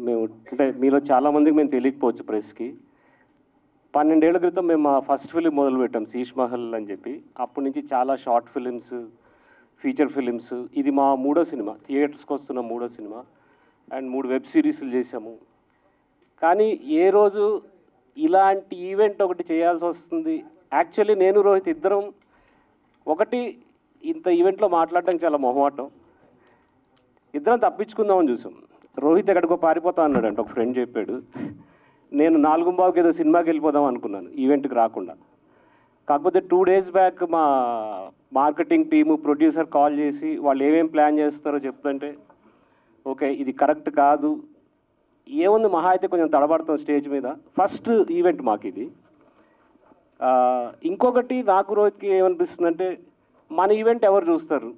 మేము అంటే మీలో చాలామందికి మేము తెలియకపోవచ్చు ప్రెస్కి. 12 ఏళ్ల క్రితం మేము మా ఫస్ట్ ఫిలిం మొదలుపెట్టాం 'శీష్ మహల్' అని చెప్పి. అప్పటి నుంచి చాలా షార్ట్ ఫిలిమ్స్, ఫీచర్ ఫిలిమ్స్. ఇది మా మూడో సినిమా, థియేటర్స్కి వస్తున్న మూడో సినిమా. అండ్ 3 వెబ్ సిరీస్లు చేశాము. కానీ ఏ రోజు ఇలాంటి ఈవెంట్ ఒకటి చేయాల్సి వస్తుంది. యాక్చువల్లీ నేను రోహిత్ ఇద్దరం ఒకటి ఇంత ఈవెంట్లో మాట్లాడడానికి చాలా మొహమాటం. ఇద్దరం తప్పించుకుందామని చూసాం. రోహిత్ ఎక్కడికో పారిపోతా అన్నాడంట, ఒక ఫ్రెండ్ చెప్పాడు. నేను 4:15కి ఏదో సినిమాకి వెళ్ళిపోదాం అనుకున్నాను, ఈవెంట్కి రాకుండా. కాకపోతే 2 days బ్యాక్ మా మార్కెటింగ్ టీము, ప్రొడ్యూసర్ కాల్ చేసి వాళ్ళు ఏమేమి ప్లాన్ చేస్తున్నారో చెప్తుంటే ఓకే ఇది కరెక్ట్ కాదు. ఏముంది మహా అయితే కొంచెం తడబడతాం స్టేజ్ మీద. ఫస్ట్ ఈవెంట్ మాకు ఇది. ఇంకొకటి నాకు రోహిత్కి ఏమనిపిస్తుందంటే మన ఈవెంట్ ఎవరు చూస్తారు,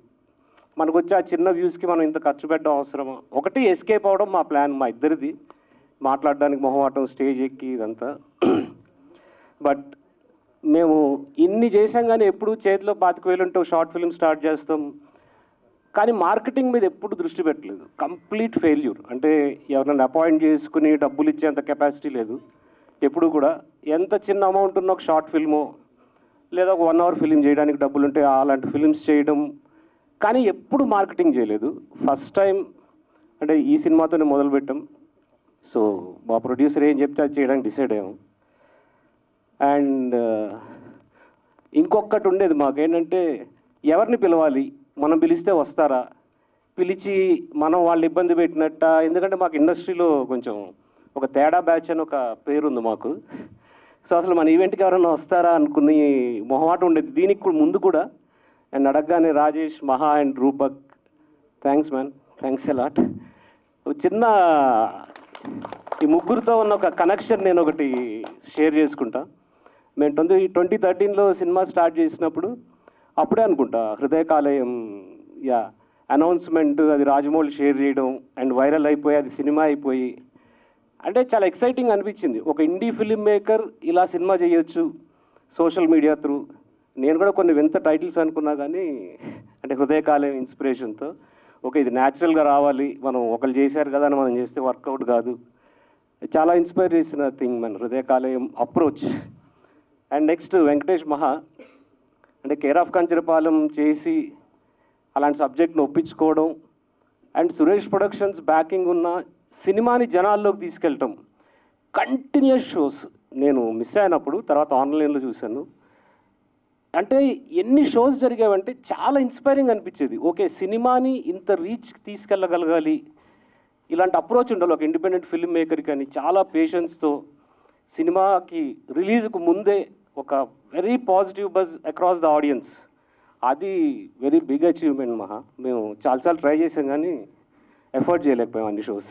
మనకు వచ్చే ఆ చిన్న వ్యూస్కి మనం ఇంత ఖర్చు పెట్టడం అవసరమా. ఒకటి ఎస్కేప్ అవ్వడం మా ప్లాన్, మా ఇద్దరిది. మాట్లాడడానికి మొహమాటం, స్టేజ్ ఎక్కి ఇదంతా. బట్ మేము ఇన్ని చేసాం కానీ ఎప్పుడు చేతిలో 25,000 ఉంటే షార్ట్ ఫిల్మ్ స్టార్ట్ చేస్తాం. కానీ మార్కెటింగ్ మీద ఎప్పుడు దృష్టి పెట్టలేదు. Complete failure. అంటే ఎవరైనా అపాయింట్ చేసుకుని డబ్బులు ఇచ్చేంత కెపాసిటీ లేదు ఎప్పుడు కూడా. ఎంత చిన్న అమౌంట్ ఉన్న ఒక షార్ట్ ఫిల్మో లేదా ఒక 1 hour ఫిలిం చేయడానికి డబ్బులు ఉంటే అలాంటి ఫిలిమ్స్ చేయడం, కానీ ఎప్పుడు మార్కెటింగ్ చేయలేదు. ఫస్ట్ టైం అంటే ఈ సినిమాతోనే మొదలుపెట్టాం. సో మా ప్రొడ్యూసర్ ఏం చెప్తే అది చేయడానికి డిసైడ్ అయ్యాము. అండ్ ఇంకొకటి ఉండేది మాకేంటంటే ఎవరిని పిలవాలి, మనం పిలిస్తే వస్తారా, పిలిచి మనం వాళ్ళు ఇబ్బంది పెట్టినట్ట. ఎందుకంటే మాకు ఇండస్ట్రీలో కొంచెం ఒక తేడా బ్యాచ్ అని ఒక పేరుంది మాకు. సో అసలు మన ఈవెంట్కి ఎవరైనా వస్తారా అనుకుని మొహమాటం ఉండేది. దీనికి కూడా ముందు కూడా అండ్ అడగగానే రాజేష్, మహా and Rupak, thanks man, thanks allot. చిన్న ఈ ముగ్గురితో ఉన్న ఒక కనెక్షన్ నేను ఒకటి షేర్ చేసుకుంటా. మేము 2013లో సినిమా స్టార్ట్ చేసినప్పుడు అప్పుడే అనుకుంటా హృదయకాలయం అనౌన్స్మెంట్ అది రాజమౌళి షేర్ చేయడం అండ్ వైరల్ అయిపోయి అది సినిమా అయిపోయి అంటే చాలా ఎక్సైటింగ్ అనిపించింది. ఒక ఇండీ ఫిల్మ్ మేకర్ ఇలా సినిమా చేయొచ్చు సోషల్ మీడియా త్రూ. నేను కూడా కొన్ని వింత టైటిల్స్ అనుకున్నా కానీ అంటే హృదయకాలయం ఇన్స్పిరేషన్తో ఓకే ఇది న్యాచురల్గా రావాలి, మనం ఒకళ్ళు చేశారు కదా అని మనం చేస్తే వర్కౌట్ కాదు. చాలా ఇన్స్పైర్ చేసిన థింగ్ మన హృదయకాలయం అప్రోచ్. అండ్ నెక్స్ట్ వెంకటేష్ మహా అంటే కేర్ ఆఫ్ కంచరపాలెం చేసి అలాంటి సబ్జెక్ట్ని ఒప్పించుకోవడం అండ్ సురేష్ ప్రొడక్షన్స్ బ్యాకింగ్ ఉన్న సినిమాని జనాల్లోకి తీసుకెళ్ళటం. కంటిన్యూస్ షోస్ నేను మిస్ అయినప్పుడు తర్వాత ఆన్లైన్లో చూశాను. అంటే ఎన్ని షోస్ జరిగావంటే చాలా ఇన్స్పైరింగ్ అనిపించేది. ఓకే సినిమాని ఇంత రీచ్ తీసుకెళ్ళగలగాలి, ఇలాంటి అప్రోచ్ ఉండాలి ఒక ఇండిపెండెంట్ ఫిల్మ్ మేకర్కి అని చాలా పేషెన్స్తో సినిమాకి రిలీజ్కు ముందే ఒక very positive buzz across the audience. అది వెరీ బిగ్ అచీవ్మెంట్ మహా. మేము చాలాసార్లు ట్రై చేసాం కానీ ఎఫర్ట్ చేయలేకపోయాం అన్ని షోస్.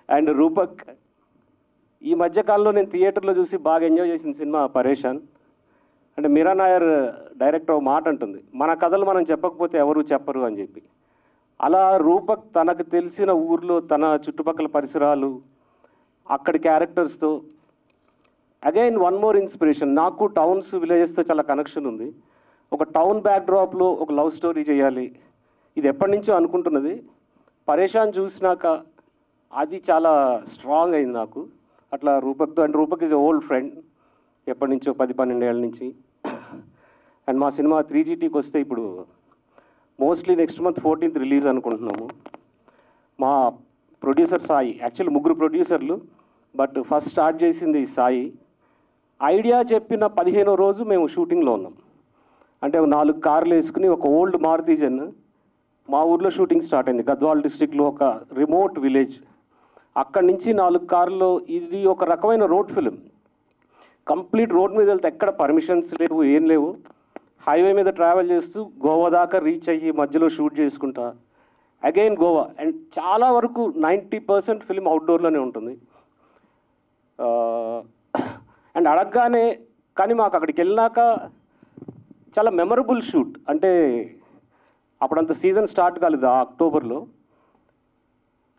అండ్ రూపక్ ఈ మధ్యకాలంలో నేను థియేటర్లో చూసి బాగా ఎంజాయ్ చేసిన సినిమా పరేషాన్. అంటే మీరా నాయర్ డైరెక్టర్ ఒక మాట అంటుంది, మన కథలు మనం చెప్పకపోతే ఎవరు చెప్పరు అని చెప్పి. అలా రూపక్ తనకు తెలిసిన ఊర్లో తన చుట్టుపక్కల పరిసరాలు అక్కడి క్యారెక్టర్స్తో అగైన్ వన్ మోర్ ఇన్స్పిరేషన్. నాకు టౌన్స్ విలేజెస్తో చాలా కనెక్షన్ ఉంది. ఒక టౌన్ బ్యాక్డ్రాప్లో ఒక లవ్ స్టోరీ చేయాలి, ఇది ఎప్పటి నుంచో అనుకుంటున్నది. పరేషాన్ చూసినాక అది చాలా స్ట్రాంగ్ అయింది నాకు. అట్లా రూపక్తో, and Rupak is old friend ఎప్పటి నుంచో 10-12 ఏళ్ళ నుంచి. అండ్ మా సినిమా 3GTకి వస్తే ఇప్పుడు mostly next month 14th release అనుకుంటున్నాము. మా ప్రొడ్యూసర్ సాయి, యాక్చువల్లీ 3 ప్రొడ్యూసర్లు బట్ ఫస్ట్ స్టార్ట్ చేసింది సాయి. ఐడియా చెప్పిన 15వ రోజు మేము షూటింగ్లో ఉన్నాం. అంటే 4 కార్లు వేసుకుని ఒక ఓల్డ్ మారుతీజన్ మా ఊర్లో షూటింగ్ స్టార్ట్ అయింది. గద్వాల్ డిస్ట్రిక్ట్లో ఒక రిమోట్ విలేజ్. అక్కడి నుంచి 4 కార్లో, ఇది ఒక రకమైన రోడ్ ఫిలిం. కంప్లీట్ రోడ్ మీద వెళ్తే ఎక్కడ పర్మిషన్స్ లేవు, ఏం లేవు. హైవే మీద ట్రావెల్ చేస్తూ గోవా దాకా రీచ్ అయ్యి మధ్యలో షూట్ చేసుకుంటా అగైన్ గోవా. అండ్ చాలా వరకు 90% ఫిలిం అవుట్డోర్లోనే ఉంటుంది. అండ్ అడగగానే కానీ మాకు అక్కడికి వెళ్ళినాక చాలా మెమరబుల్ షూట్. అంటే అప్పుడంత సీజన్ స్టార్ట్ కాలేదు ఆ అక్టోబర్లో.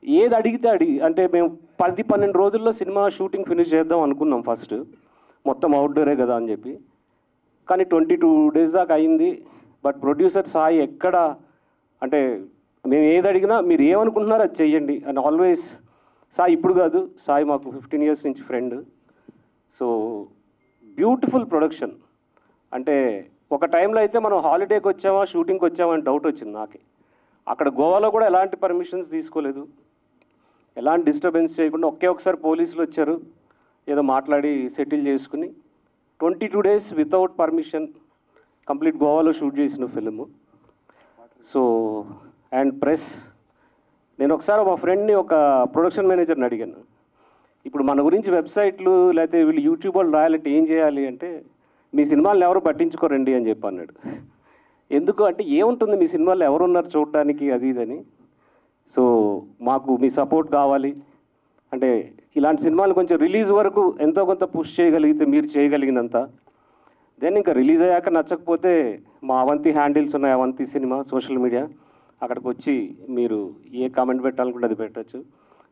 ఏది అడిగితే అంటే మేము 10-12 రోజుల్లో సినిమా షూటింగ్ ఫినిష్ చేద్దాం అనుకున్నాం ఫస్ట్, మొత్తం అవుట్డోరే కదా అని చెప్పి. కానీ 22 days దాకా అయింది. బట్ ప్రొడ్యూసర్ సాయి ఎక్కడ అంటే మేము ఏది అడిగినా మీరు ఏమనుకుంటున్నారో అది చెయ్యండి అని ఆల్వేస్ సాయి ఇప్పుడు కాదు, సాయి మాకు 15 years నుంచి ఫ్రెండ్. So beautiful production. అంటే ఒక టైంలో అయితే మనం హాలిడేకి వచ్చామా షూటింగ్కి వచ్చామా అని డౌట్ వచ్చింది నాకే. అక్కడ గోవాలో కూడా ఎలాంటి పర్మిషన్స్ తీసుకోలేదు, ఎలాంటి డిస్టర్బెన్స్ చేయకుండా ఒకసారి పోలీసులు వచ్చారు, ఏదో మాట్లాడి సెటిల్ చేసుకుని 22 days వితౌట్ పర్మిషన్ కంప్లీట్ గోవాలో షూట్ చేసిన ఫిల్మ్. సో అండ్ ప్రెస్, నేను ఒకసారి మా ఫ్రెండ్ని ఒక ప్రొడక్షన్ మేనేజర్ని అడిగాను, ఇప్పుడు మన గురించి వెబ్సైట్లు లేకపోతే వీళ్ళు యూట్యూబ్ వాళ్ళు రాయాలంటే ఏం చేయాలి అంటే, మీ సినిమాలను ఎవరు పట్టించుకోరండి అని చెప్పి అన్నాడు. ఎందుకు అంటే ఏముంటుంది మీ సినిమాల్లో ఎవరున్నారు చూడడానికి అది ఇదని. సో మాకు మీ సపోర్ట్ కావాలి అంటే ఇలాంటి సినిమాలు కొంచెం రిలీజ్ వరకు ఎంతో కొంత పుష్ చేయగలిగితే మీరు చేయగలిగినంత, దెన్ ఇంకా రిలీజ్ అయ్యాక నచ్చకపోతే మా అవంతి హ్యాండిల్స్ ఉన్నాయి, అవంతి సినిమా సోషల్ మీడియా, అక్కడికి వచ్చి మీరు ఏ కామెంట్ పెట్టాలనుకుంటే అది పెట్టచ్చు.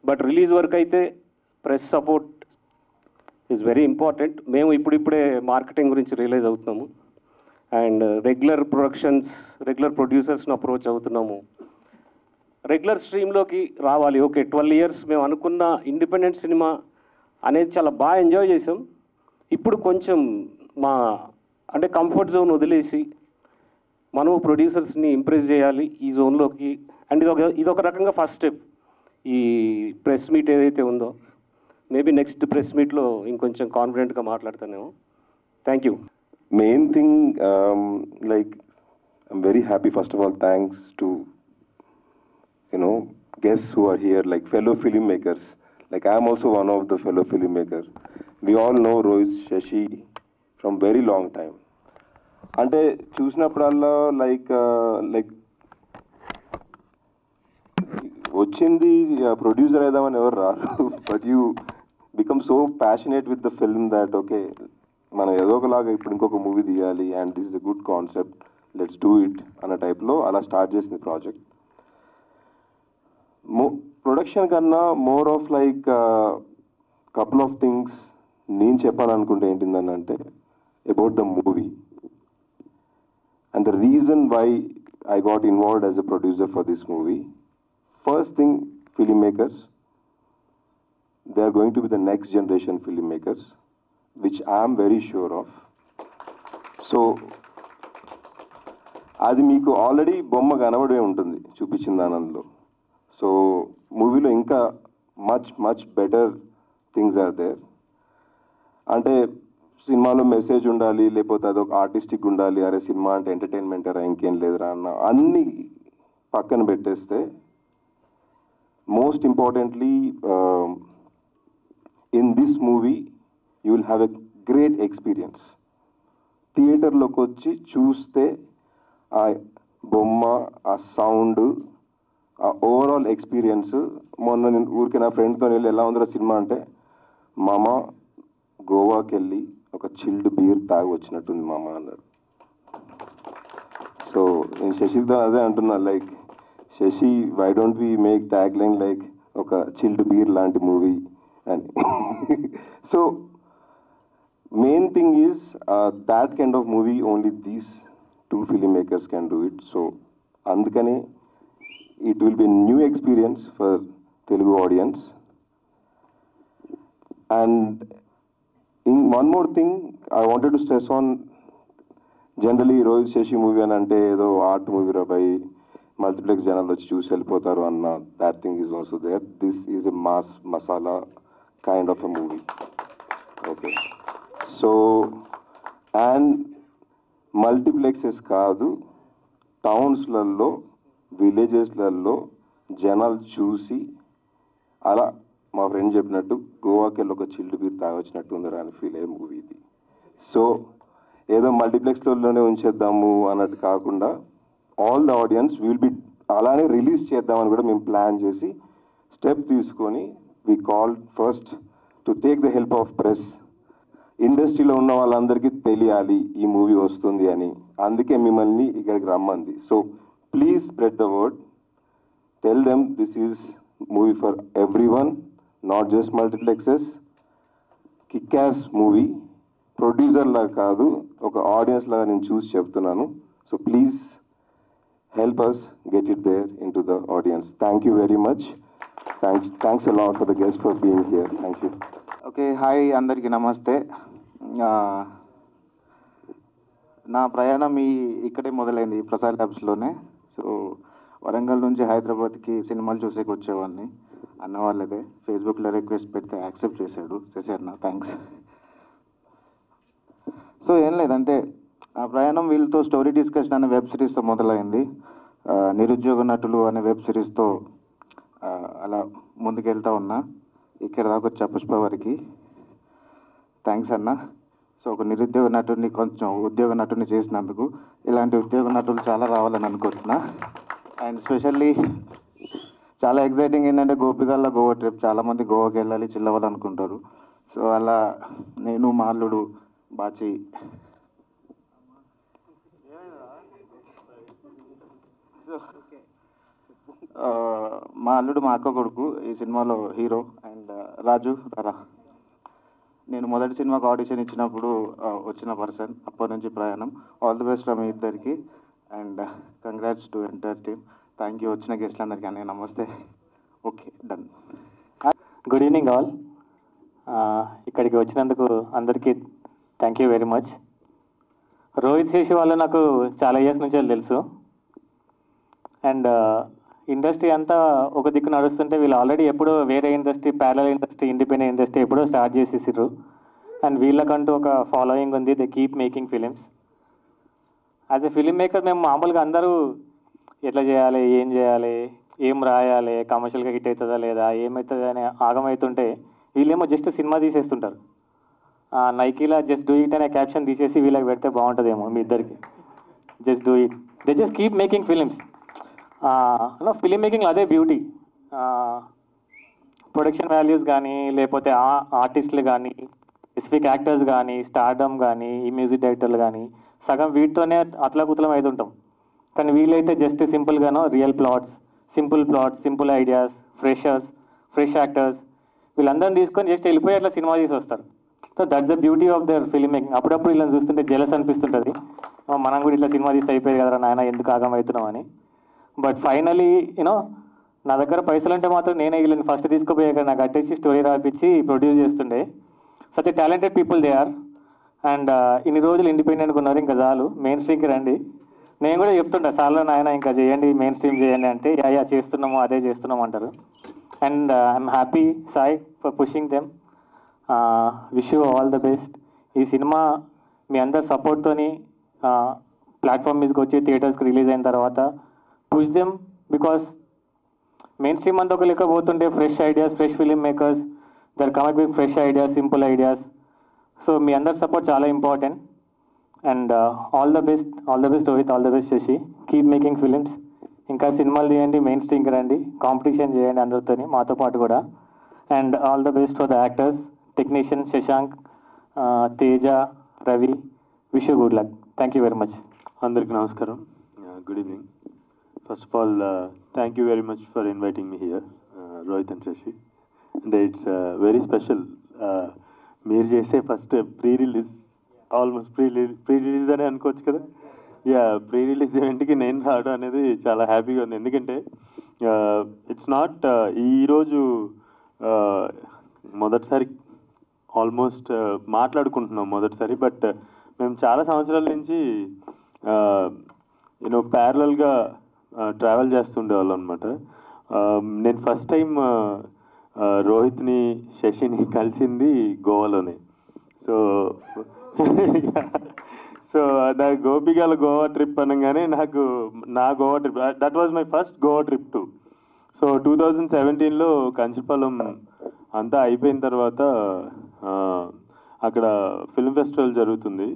బట్ రిలీజ్ వరకు అయితే press support is very important. మేము ఇప్పుడిప్పుడే మార్కెటింగ్ గురించి రియలైజ్ అవుతున్నాము అండ్ రెగ్యులర్ ప్రొడ్యూసర్స్ని అప్రోచ్ అవుతున్నాము. రెగ్యులర్ స్ట్రీమ్లోకి రావాలి. ఓకే 12 years మేము అనుకున్న ఇండిపెండెంట్ సినిమా అనేది చాలా బాగా ఎంజాయ్ చేసాం. ఇప్పుడు కొంచెం మా అంటే కంఫర్ట్ జోన్ వదిలేసి మనము ప్రొడ్యూసర్స్ని ఇంప్రెస్ చేయాలి ఈ జోన్లోకి. అండ్ ఇదొక రకంగా ఫస్ట్ స్టెప్. ఈ ప్రెస్ మీట్ ఏదైతే ఉందో మేబీ నెక్స్ట్ ప్రెస్ మీట్లో ఇంకొంచెం కాన్ఫిడెంట్గా మాట్లాడతానేమో. Thank you. Main thing, like, I'm very happy. First of all, thanks to, guests who are here, like fellow filmmakers. Like, I'm also one of the fellow filmmakers. We all know Rohit Shashi from very long time. Ante chusinappudalla like వచ్చింది producer అయిదామని ఎవరు రారు. But you become so passionate with the film that okay మనం ఏదో ఒకలాగా ఇప్పుడు ఇంకొక movie తీయాలి and this is a good concept, let's do it అన్న టైప్లో అలా స్టార్ట్ చేసింది ప్రాజెక్ట్. ప్రొడక్షన్ కన్నా more of like couple of things నేను చెప్పాలనుకుంటే ఏంటిందని అంటే about the movie and the reason why I got involved as a producer for this movie. First thing, filmmakers, they are going to be the next generation filmmakers, which I am very sure of. So, అది మీకు already బొమ్మ కనబడే ఉంటుంది చూపించిన దానిలో. సో మూవీలో ఇంకా much better things are there. అంటే సినిమాలో మెసేజ్ ఉండాలి, లేకపోతే అదొక ఆర్టిస్టిక్ ఉండాలి, అరే సినిమా అంటే ఎంటర్టైన్మెంటరా ఇంకేం లేదురా అన్న అన్నీ పక్కన పెట్టేస్తే most importantly, in this movie you will have a great experience. Theatre లోకి వచ్చి చూస్తే ఆ బొమ్మ, ఆ సౌండ్, ఆ ఓవరాల్ ఎక్స్పీరియన్స్. మొన్న నేను ఊరికి నా ఫ్రెండ్తో వెళ్ళి ఎలా ఉందిరా సినిమా అంటే, మామ గోవాకి వెళ్ళి ఒక చిల్డ్ బీర్ తాగి వచ్చినట్టుంది మామ అన్నాడు. సో నేను శశితో అదే అంటున్నా, like Sashi why don't we make tagline like ఒక చిల్డ్ బీర్ లాంటి మూవీ అని. So main thing is that kind of movie only these 2 filmmakers can do it. So అందుకనే it will be new experience for Telugu audience. And in one more thing I wanted to stress on, generally Rohit Sashi movie అని అంటే ఏదో art movie రా బై, multiplex జనాలు వచ్చి చూసి వెళ్ళిపోతారు అన్న that thing is also there. This is a mass masala kind of a movie. Okay, so and multiplexes కాదు, టౌన్స్లలో విలేజెస్లలో జనాలు చూసి అలా మా ఫ్రెండ్ చెప్పినట్టు గోవాకి వెళ్ళి ఒక చిల్డ్ బీర్ తాగొచ్చినట్టు ఉందిరా అని ఫీల్ అయ్యే మూవీ ఇది. సో ఏదో మల్టీప్లెక్స్లోనే ఉంచేద్దాము అన్నట్టు కాకుండా all the audience will be అలానే రిలీజ్ చేద్దామని కూడా మేము ప్లాన్ చేసి స్టెప్ తీసుకొని we call first to take the help of press. ఇండస్ట్రీలో ఉన్న వాళ్ళందరికీ తెలియాలి ఈ మూవీ వస్తుంది అని, అందుకే మిమ్మల్ని ఇక్కడికి రమ్మంది. So please spread the word, tell them this is movie for every one, not just multiplexes. Kick-as movie, producer లాగా కాదు, ఒక ఆడియన్స్ లాగా నేను చూసి చెప్తున్నాను. So please help us get it there into the audience. Thank you very much. Thanks a lot for the guest for being here. Thank you. Okay, hi అందరికీ నమస్తే. నా ప్రయాణం ఇక్కడే మొదలైంది, ప్రసాద్ ల్యాబ్స్లోనే. సో వరంగల్ నుంచి హైదరాబాద్కి సినిమాలు చూసేకి వచ్చేవాడిని. అన్న వాళ్ళదే ఫేస్బుక్లో రిక్వెస్ట్ పెడితే యాక్సెప్ట్ చేశాడు శశి అన్న, థ్యాంక్స్. సో ఏం లేదంటే ఆ ప్రయాణం వీళ్ళతో స్టోరీ డిస్కషన్ అనే వెబ్ సిరీస్తో మొదలైంది. నిరుద్యోగ నటులు అనే వెబ్ సిరీస్తో అలా ముందుకెళ్తా ఉన్నా. ఇక్కడ దాకా వచ్చా పుష్ప వారికి థ్యాంక్స్ అన్న. సో ఒక నిరుద్యోగ నటుడిని కొంచెం ఉద్యోగ నటుడిని చేసినందుకు. ఇలాంటి ఉద్యోగ నటులు చాలా రావాలని అనుకుంటున్నా. అండ్ స్పెషల్లీ చాలా ఎక్సైటింగ్ ఏంటంటే గోపికల్లో గోవా ట్రిప్. చాలామంది గోవాకి వెళ్ళాలి, చిల్లవ్వాలనుకుంటారు. సో అలా నేను, మా అల్లుడు బాచి, మా అల్లుడు మా అక్క కొడుకు ఈ సినిమాలో హీరో. అండ్ రాజు రారా, నేను మొదటి సినిమాకి ఆడిషన్ ఇచ్చినప్పుడు వచ్చిన పర్సన్. అప్పటి నుంచి ప్రయాణం. ఆల్ ది బెస్ట్ మీ ఇద్దరికి. And congrats to entire team. Thank you వచ్చిన గెస్ట్లందరికీ. అన్నీ namaste. Okay, done. Good evening all. ఇక్కడికి వచ్చినందుకు అందరికీ thank you very much. Rohit Sashi వాళ్ళు నాకు చాలా ఇయర్స్ నుంచి తెలుసు. అండ్ ఇండస్ట్రీ అంతా ఒక దిక్కు నడుస్తుంటే వీళ్ళు ఆల్రెడీ ఎప్పుడో వేరే industry, parallel industry, independent industry ఎప్పుడో స్టార్ట్ చేసేసారు. అండ్ వీళ్ళకంటూ ఒక ఫాలోయింగ్ ఉంది. They keep making films. As a film maker మేము మామూలుగా అందరూ ఎట్లా చేయాలి, ఏం చేయాలి, ఏం రాయాలి, కమర్షియల్గా హిట్ అవుతుందా లేదా, ఏమవుతుంది అని ఆగమవుతుంటే వీళ్ళేమో జస్ట్ సినిమా తీసేస్తుంటారు. నైకీలా జస్ట్ డూ ఇట్ అనే క్యాప్షన్ తీసేసి వీళ్ళకి పెడితే బాగుంటుందేమో మీ ఇద్దరికి. Just do it. They just keep making films. Film మేకింగ్లో అదే బ్యూటీ. ప్రొడక్షన్ వాల్యూస్ కానీ, లేకపోతే ఆర్టిస్టులు కానీ, స్పెసిఫిక్ యాక్టర్స్ కానీ, స్టార్డమ్ కానీ, ఈ మ్యూజిక్ డైరెక్టర్లు కానీ సగం వీటితోనే అతలాకుతలం అవుతుంటాం. కానీ వీళ్ళైతే జస్ట్ సింపుల్గానో real plots, simple ideas, fresh actors వీళ్ళందరినీ తీసుకొని జస్ట్ వెళ్ళిపోయి అట్లా సినిమా తీసి వస్తారు. So that's the beauty of their film making. అప్పుడప్పుడు వీళ్ళని చూస్తుంటే జెలస్ అనిపిస్తుంటుంది. మనం కూడా ఇట్లా సినిమా తీసి అయిపోయాయి కదరా నాయన, ఎందుకు ఆగమవుతున్నాం అని. బట్ ఫైనలీ నా దగ్గర పైసలు అంటే మాత్రం నేనే వీళ్ళని ఫస్ట్ తీసుకుపోయాక నాకు కట్టేసి స్టోరీ రాపించి ప్రొడ్యూస్ చేస్తుండే. Such a talented people they are. And ఇన్ని రోజులు ఇండిపెండెంట్గా ఉన్నారు, ఇంకా చాలు మెయిన్ స్ట్రీమ్కి రండి. నేను కూడా చెప్తుంటా చాలా నాయన ఇంకా చేయండి, మెయిన్ స్ట్రీమ్ చేయండి అంటే యా చేస్తున్నాము, అదే చేస్తున్నాము అంటారు. And I'm happy Sai for pushing them. Wish you all the best. ఈ సినిమా మీ అందరి సపోర్ట్తోని ప్లాట్ఫామ్ మీదకి వచ్చి థియేటర్స్కి రిలీజ్ అయిన తర్వాత push them. Because mainstream అంతా ఒక లెక్క పోతుంటే fresh ideas, fresh film makers there come with fresh ideas, simple ideas. So మీ అందరి సపోర్ట్ చాలా important. And all the best Rohit, all the best Sashi. Keep making films. ఇంకా సినిమాలు తీయండి, మెయిన్ స్ట్రీమ్కి రండి, కాంపిటీషన్ చేయండి అందరితో, మాతో పాటు కూడా. And all the best for the actors, technician Shashank, Teja, Ravi. Wish you good luck. Thank you very much. అందరికీ నమస్కారం. Good evening. First of all thank you very much for inviting me here, Rohit and Shashi. And it's very special. మీరు చేసే first pre release, almost pre release అని అనుకోవచ్చు కదా. Pre release ఈవెంట్కి నేను రావడం అనేది చాలా హ్యాపీగా ఉంది. ఎందుకంటే ఇట్స్ నాట్ ఈరోజు మొదటిసారి ఆల్మోస్ట్ మాట్లాడుకుంటున్నాం మొదటిసారి. బట్ మేము చాలా సంవత్సరాల నుంచి ప్యారలల్గా ట్రావెల్ చేస్తుండేవాళ్ళం అనమాట. నేను ఫస్ట్ టైం రోహిత్ని, శశిని కలిసింది గోవాలోనే. సో గోపికల గోవా ట్రిప్ అనగానే నా Goa trip, that was my first Goa trip too. So 2017లో కంచిపాలెం అంతా అయిపోయిన తర్వాత అక్కడ ఫిల్మ్ ఫెస్టివల్ జరుగుతుంది,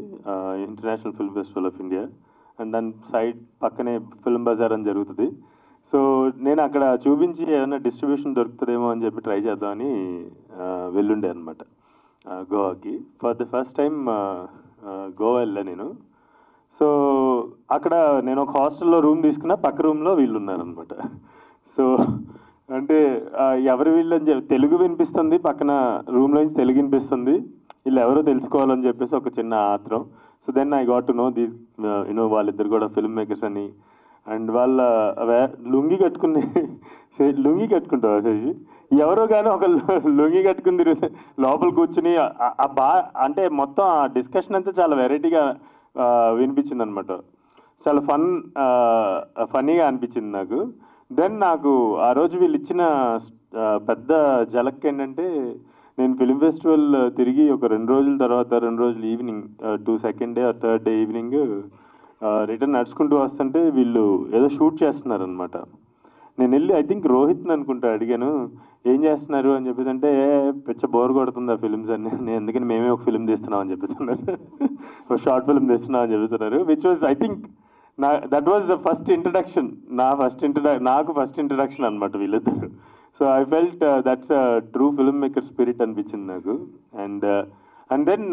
international film festival of India. And దాని సైడ్ పక్కనే ఫిల్మ్ బజార్ అని జరుగుతుంది. సో నేను అక్కడ చూపించి ఏదైనా డిస్ట్రిబ్యూషన్ దొరుకుతుందేమో అని చెప్పి ట్రై చేద్దామని వెళ్ళుండే అనమాట గోవాకి. For the first time Goa వెళ్ళా నేను. సో అక్కడ నేను ఒక హాస్టల్లో రూమ్ తీసుకున్నా, పక్క రూమ్లో వీళ్ళు ఉన్నారనమాట. సో అంటే ఎవరు వీళ్ళని చెప్పి తెలుగు వినిపిస్తుంది, పక్కన రూమ్లో నుంచి తెలుగు వినిపిస్తుంది, వీళ్ళు ఎవరో తెలుసుకోవాలని చెప్పేసి ఒక చిన్న ఆత్రం. So then I got to know these వాళ్ళిద్దరు కూడా ఫిల్మ్ మేకర్స్ అని. అండ్ వాళ్ళ లుంగి కట్టుకుంటావా శశి? ఎవరో కానీ ఒక లుంగి కట్టుకుని తిరిగితే లోపల కూర్చుని అంటే మొత్తం ఆ డిస్కషన్ అంతా చాలా వెరైటీగా వినిపించింది అనమాట. చాలా ఫన్నీగా అనిపించింది నాకు. దెన్ నాకు ఆ రోజు వీళ్ళు ఇచ్చిన పెద్ద జలక్ ఏంటంటే, నేను ఫిలిం ఫెస్టివల్ తిరిగి ఒక 2 రోజుల తర్వాత 2 రోజులు evening second day or third day evening return నడుచుకుంటూ వస్తుంటే వీళ్ళు ఏదో షూట్ చేస్తున్నారనమాట. నేను వెళ్ళి ఐ థింక్ రోహిత్ని అనుకుంటా అడిగాను, ఏం చేస్తున్నారు అని చెప్పేసి అంటే, పిచ్చ బోర్ కొడుతుంది ఆ ఫిలిమ్స్ అన్ని, నేను ఎందుకని మేమే ఒక ఫిలిం తీస్తున్నాం అని చెప్పేస్తున్నారు, ఒక షార్ట్ ఫిలిం తీస్తున్నాం అని చెప్పేస్తున్నారు. Which was I think that was the first introduction, నాకు ఫస్ట్ ఇంట్రడక్షన్ అనమాట వీళ్ళిద్దరు. So I felt that's true film maker spirit అనిపించింది నాకు. అండ్ దెన్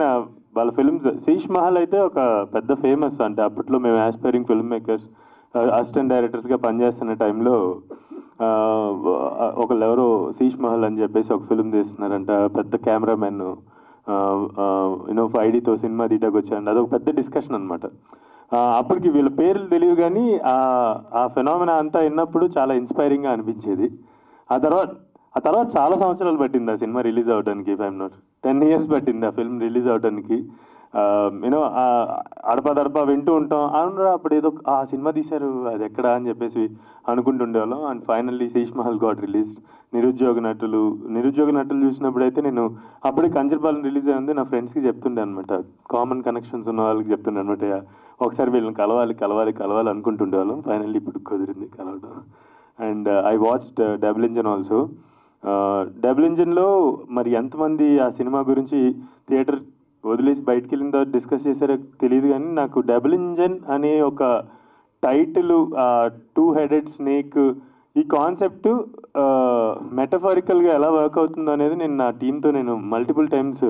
వాళ్ళ ఫిల్మ్స్, శీష్ మహల్ అయితే ఒక పెద్ద ఫేమస్, అంటే అప్పట్లో మేము ఆస్పైరింగ్ ఫిల్మ్ మేకర్స్ అసిస్టెంట్ డైరెక్టర్స్గా పనిచేస్తున్న టైంలో ఒకళ్ళు ఎవరో శీష్ మహల్ అని చెప్పేసి ఒక ఫిల్మ్ తీస్తున్నారంట, పెద్ద కెమెరామెన్ యూనో 5Dతో సినిమా తీయడానికి వచ్చారండి. అదొక పెద్ద డిస్కషన్ అనమాట. అప్పటికి వీళ్ళ పేర్లు తెలియదు కానీ ఆ ఫెనామినా అంతా విన్నప్పుడు చాలా ఇన్స్పైరింగ్గా అనిపించేది. ఆ తర్వాత చాలా సంవత్సరాలు పట్టింది ఆ సినిమా రిలీజ్ అవడానికి. ఇఫ్ ఐఎమ్ నాట్ 10 years పట్టింది ఆ ఫిల్మ్ రిలీజ్ అవడానికి. యూనో అడపదడప వింటూ ఉంటాం, అవును అప్పుడు ఏదో ఆ సినిమా తీశారు అది ఎక్కడ అని చెప్పేసి అనుకుంటుండేవాళ్ళం. And finally Sheesh Mahal got release. Nirudyoga Natulu చూసినప్పుడు అయితే నేను అప్పుడే కంచర్పాలెం రిలీజ్ అయింది, నా ఫ్రెండ్స్కి చెప్తుండే అనమాట, కామన్ కనెక్షన్స్ ఉన్న వాళ్ళకి చెప్తుండే అనమాట, ఒకసారి వీళ్ళని కలవాలి అనుకుంటుండేవాళ్ళం. ఫైనల్లీ ఇప్పుడు కుదిరింది కలవడం. And I watched double engine also. Double ఇంజన్లో మరి ఎంతమంది ఆ సినిమా గురించి థియేటర్ వదిలేసి బయటికి వెళ్ళిన తర్వాత డిస్కస్ చేశారో తెలియదు, కానీ నాకు డబుల్ ఇంజన్ అనే ఒక టైటిల్, 2-headed స్నేక్, ఈ కాన్సెప్ట్ మెటఫారికల్గా ఎలా వర్క్ అవుతుందో అనేది నేను నా టీంతో మల్టిపుల్ టైమ్స్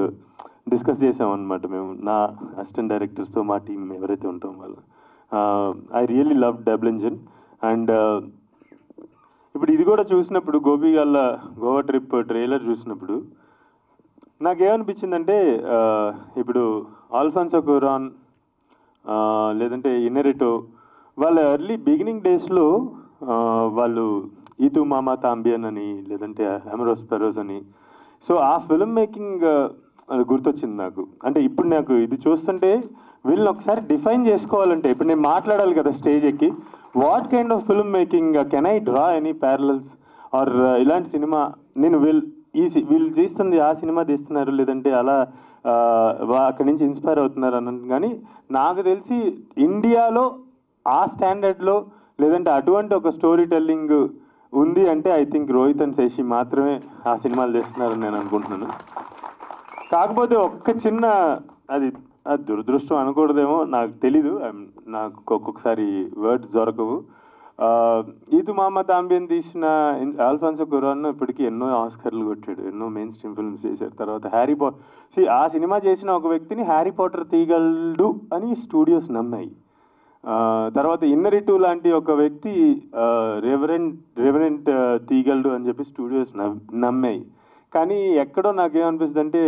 డిస్కస్ చేసాం అనమాట. మేము నా అసిస్టెంట్ డైరెక్టర్స్తో మా టీం ఎవరైతే ఉంటాం వాళ్ళు. I really love double engine. And ఇప్పుడు ఇది కూడా చూసినప్పుడు గోవా ట్రిప్ ట్రైలర్ చూసినప్పుడు నాకేమనిపించిందంటే, ఇప్పుడు ఆల్ఫాన్సో క్యూరాన్ లేదంటే ఇన్నెరిటో వాళ్ళ ఎర్లీ బిగినింగ్ డేస్లో వాళ్ళు ఈతు మామా తాంబియన్ అని లేదంటే అమరోస్ పెరోజ్ అని, సో ఆ ఫిల్మ్ మేకింగ్ అది గుర్తొచ్చింది నాకు. అంటే ఇప్పుడు నాకు ఇది చూస్తుంటే వీళ్ళని ఒకసారి డిఫైన్ చేసుకోవాలంటే, ఇప్పుడు నేను మాట్లాడాలి కదా స్టేజ్ ఎక్కి, what kind of film making can I draw any parallels or ఇలాంటి సినిమా నేను వీళ్ళు తీస్తుంది ఆ సినిమా తీస్తున్నారు లేదంటే అలా అక్కడి నుంచి ఇన్స్పైర్ అవుతున్నారు అన్నది. కానీ నాకు తెలిసి ఇండియాలో ఆ స్టాండర్డ్లో లేదంటే అటువంటి ఒక స్టోరీ టెల్లింగ్ ఉంది అంటే I think Rohit and Shashi మాత్రమే ఆ సినిమాలు చేస్తున్నారని నేను అనుకుంటున్నాను. కాకపోతే ఒక్క చిన్న అది దురదృష్టం అనకూడదేమో, నాకు తెలీదు, నాకు ఒక్కొక్కసారి వర్డ్స్ దొరకవు. ఈతు మామా తాంబియన్ తీసిన ఆల్ఫాన్సో క్యూరాన్ ఇప్పటికీ ఎన్నో ఆస్కర్లు కొట్టాడు, ఎన్నో మెయిన్ స్ట్రీమ్ ఫిల్మ్స్ చేశారు. తర్వాత ఆ సినిమా చేసిన ఒక వ్యక్తిని హ్యారీ పాటర్ తీయగలడు అని స్టూడియోస్ నమ్మాయి. తర్వాత ఇన్నెరిటో లాంటి ఒక వ్యక్తి రెవరెంట్ తీయగలడు అని చెప్పి స్టూడియోస్ నమ్మాయి. కానీ ఎక్కడో నాకేమనిపిస్తుంది అంటే,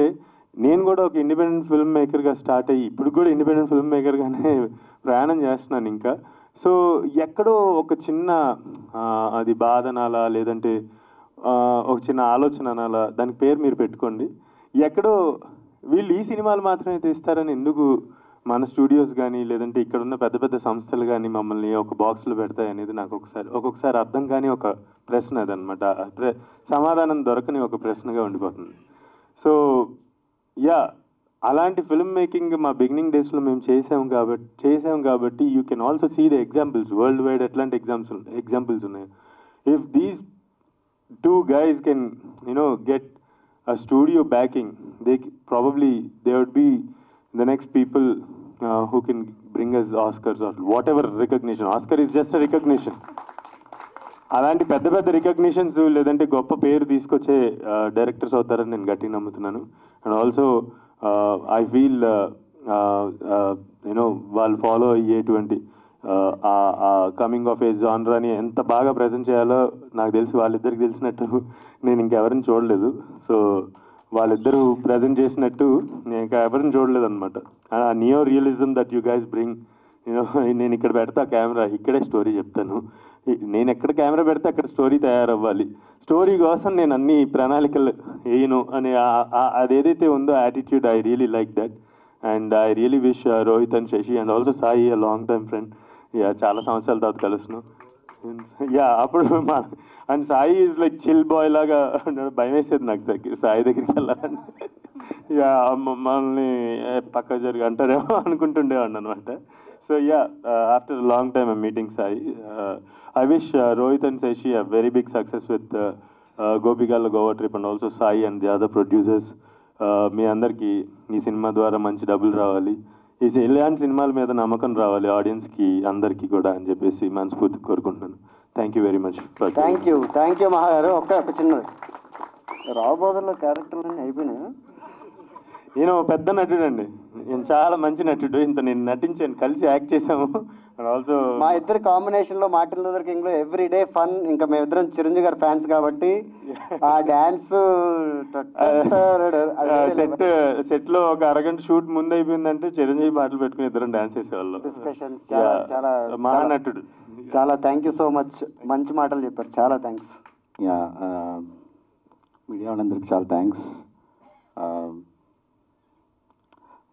నేను కూడా ఒక ఇండిపెండెంట్ ఫిల్మ్ మేకర్గా స్టార్ట్ అయ్యి ఇప్పుడు కూడా ఇండిపెండెంట్ ఫిల్మ్ మేకర్గానే ప్రయాణం చేస్తున్నాను ఇంకా. సో ఎక్కడో ఒక చిన్న అది బాధ అనాలా లేదంటే ఒక చిన్న ఆలోచన అనాలా, దానికి పేరు మీరు పెట్టుకోండి, ఎక్కడో వీళ్ళు ఈ సినిమాలు మాత్రమే తీస్తారని ఎందుకు మన స్టూడియోస్ కానీ లేదంటే ఇక్కడ ఉన్న పెద్ద పెద్ద సంస్థలు కానీ మమ్మల్ని ఒక బాక్స్లో పెడతాయి అనేది నాకు ఒక్కొక్కసారి అర్థం కాని ఒక ప్రశ్న అదనమాట. సమాధానం దొరకని ఒక ప్రశ్నగా ఉండిపోతుంది. సో అలాంటి ఫిల్మ్ మేకింగ్ మా బిగినింగ్ డేస్లో మేము చేసాం కాబట్టి you can also see the examples world wide. ఎట్లాంటి ఎగ్జాంపుల్స్ ఉన్నాయి. If these 2 guys can get a studio backing, they would be the next people who can bring us Oscars or whatever recognition. Oscar is just a recognition. అలాంటి పెద్ద పెద్ద recognitions లేదంటే గొప్ప పేరు తీసుకొచ్చే directors అవుతారని నేను గట్టిగా నమ్ముతున్నాను. అండ్ ఆల్సో ఐ ఫీల్ వాళ్ళు ఫాలో అయ్యేటువంటి కమింగ్ ఆఫ్ ఏజ్ జానరాని ఎంత బాగా ప్రజెంట్ చేయాలో నాకు తెలిసి వాళ్ళిద్దరికి తెలిసినట్టు నేను ఇంకెవరిని చూడలేదు. సో వాళ్ళిద్దరూ ప్రజెంట్ చేసినట్టు నేను ఇంకా ఎవరిని చూడలేదు అనమాట. Neo realism that you guys bring, నేను ఇక్కడ పెడతా కెమెరా, ఇక్కడే స్టోరీ చెప్తాను, నేను ఎక్కడ కెమెరా పెడితే అక్కడ స్టోరీ తయారవ్వాలి, స్టోరీ కోసం నేను అన్ని ప్రణాళికలు వేయను అనే అదేదైతే ఉందో attitude, I really like that. And I really wish Rohit and Shashi and also Sai a long time friend. Yeah, చాలా సంవత్సరాల తర్వాత కలుస్తున్నాం. యా, అప్పుడు and Sai is like chill boy లాగా, భయం వేసేది నాకు సాయి దగ్గరికి వెళ్ళాలని. యా, మమ్మల్ని పక్క జరిగి అంటారేమో అనుకుంటుండేవాడిని అనమాట. So yeah, after long time I'm meeting Sai. I wish Rohit and Sashi a very big success with గోపికల Goa trip and also Sai and the other producers. మీ అందరికీ ఈ సినిమా ద్వారా మంచి డబ్బులు రావాలి, ఇలాంటి సినిమాల మీద నమ్మకం రావాలి ఆడియన్స్కి అందరికీ కూడా అని చెప్పేసి మనస్ఫూర్తి కోరుకుంటున్నాను. Thank you very much. Thank you మహా గారు. ఒక చిన్నది, రాబోదల్లో క్యారెక్టర్లు అయిపోయినాయి. నేను పెద్ద నటుడు అండి, నేను చాలా మంచి నటుడు. ఇంత నేను నటించాను, కలిసి యాక్ట్ చేసాము. అండ్ ఆల్సో మా ఇద్దరి కాంబినేషన్ లో మార్టిన్ లూథర్ కింగ్ లో ఎవ్రీ డే ఫన్. ఇంకా మేమిద్దరం చిరంజీవి గారి ఫ్యాన్స్ కాబట్టి ఆ డాన్స్ సెట్ లో ఒక అరగంట షూట్ ముందు అయిపోయిందంటే చిరంజీవి పాటలు పెట్టుకుని ఇద్దరం డాన్స్ చేసేవాళ్ళం. డిస్కషన్స్ చాలా మహానటుడు. చాలా థ్యాంక్ యూ సో మచ్, మంచి మాటలు చెప్పారు, చాలా థ్యాంక్స్. యా, మీడియా వాళ్ళందరికీ చాలా థ్యాంక్స్.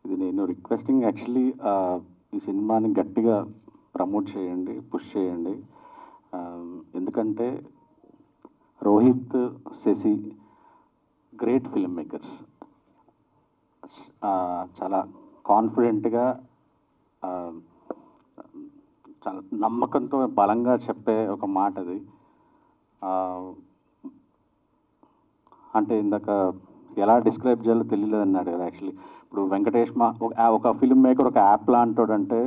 ఇది నేను రిక్వెస్టింగ్ యాక్చువల్లీ, ఈ సినిమాని గట్టిగా ప్రమోట్ చేయండి, పుష్ చేయండి. ఎందుకంటే Rohit, Shashi great film makers. చాలా కాన్ఫిడెంట్గా, చాలా నమ్మకంతో బలంగా చెప్పే ఒక మాట అది. అంటే ఇందాక ఎలా డిస్క్రైబ్ చేయాలో తెలియలేదు అన్నాడు కదా. యాక్చువల్లీ ఇప్పుడు వెంకటేష్ ఒక ఫిల్మ్ మేకర్ ఒక యాప్ లాంటాడు అంటే,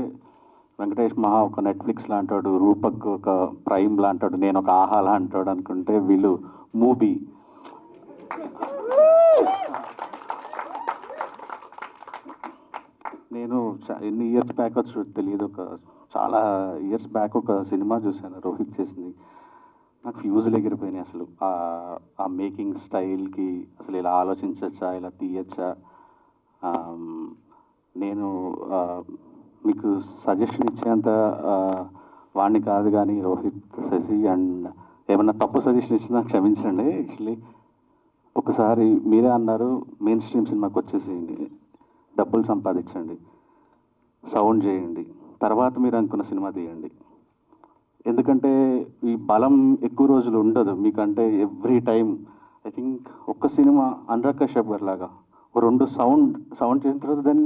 వెంకటేష్ మహా ఒక నెట్ఫ్లిక్స్ లాంటాడు, రూపక్ ఒక ప్రైమ్ లాంటాడు, నేను ఒక ఆహా లాంటాడు అనుకుంటే వీళ్ళు మూవీ. నేను ఎన్ని ఇయర్స్ బ్యాక్ వచ్చి తెలియదు, చాలా ఇయర్స్ బ్యాక్ ఒక సినిమా చూశాను రోహిత్ చేసింది. నాకు ఫ్యూజులు ఎగిరిపోయినాయి అసలు. ఆ మేకింగ్ స్టైల్కి అసలు ఇలా ఆలోచించచ్చా, ఇలా తీయచ్చా. నేను మీకు సజెషన్ ఇచ్చేంత వాడిని కాదు, కానీ రోహిత్, శశి అండ్ ఏమన్నా తప్పు సజెషన్ ఇచ్చినా క్షమించండి. యాక్చువల్లీ ఒకసారి మీరే అన్నారు మెయిన్ స్ట్రీమ్ సినిమాకి వచ్చేసేయండి, డబ్బులు సంపాదించండి, సౌండ్ చేయండి, తర్వాత మీరు అనుకున్న సినిమా తీయండి. ఎందుకంటే ఈ బలం ఎక్కువ రోజులు ఉండదు మీకంటే. ఎవ్రీ టైం ఐ థింక్ ఒక్క సినిమా అనురాగ్ కశ్యప్ గారి లాగా ఒక 2 సౌండ్ చేసిన తర్వాత దెన్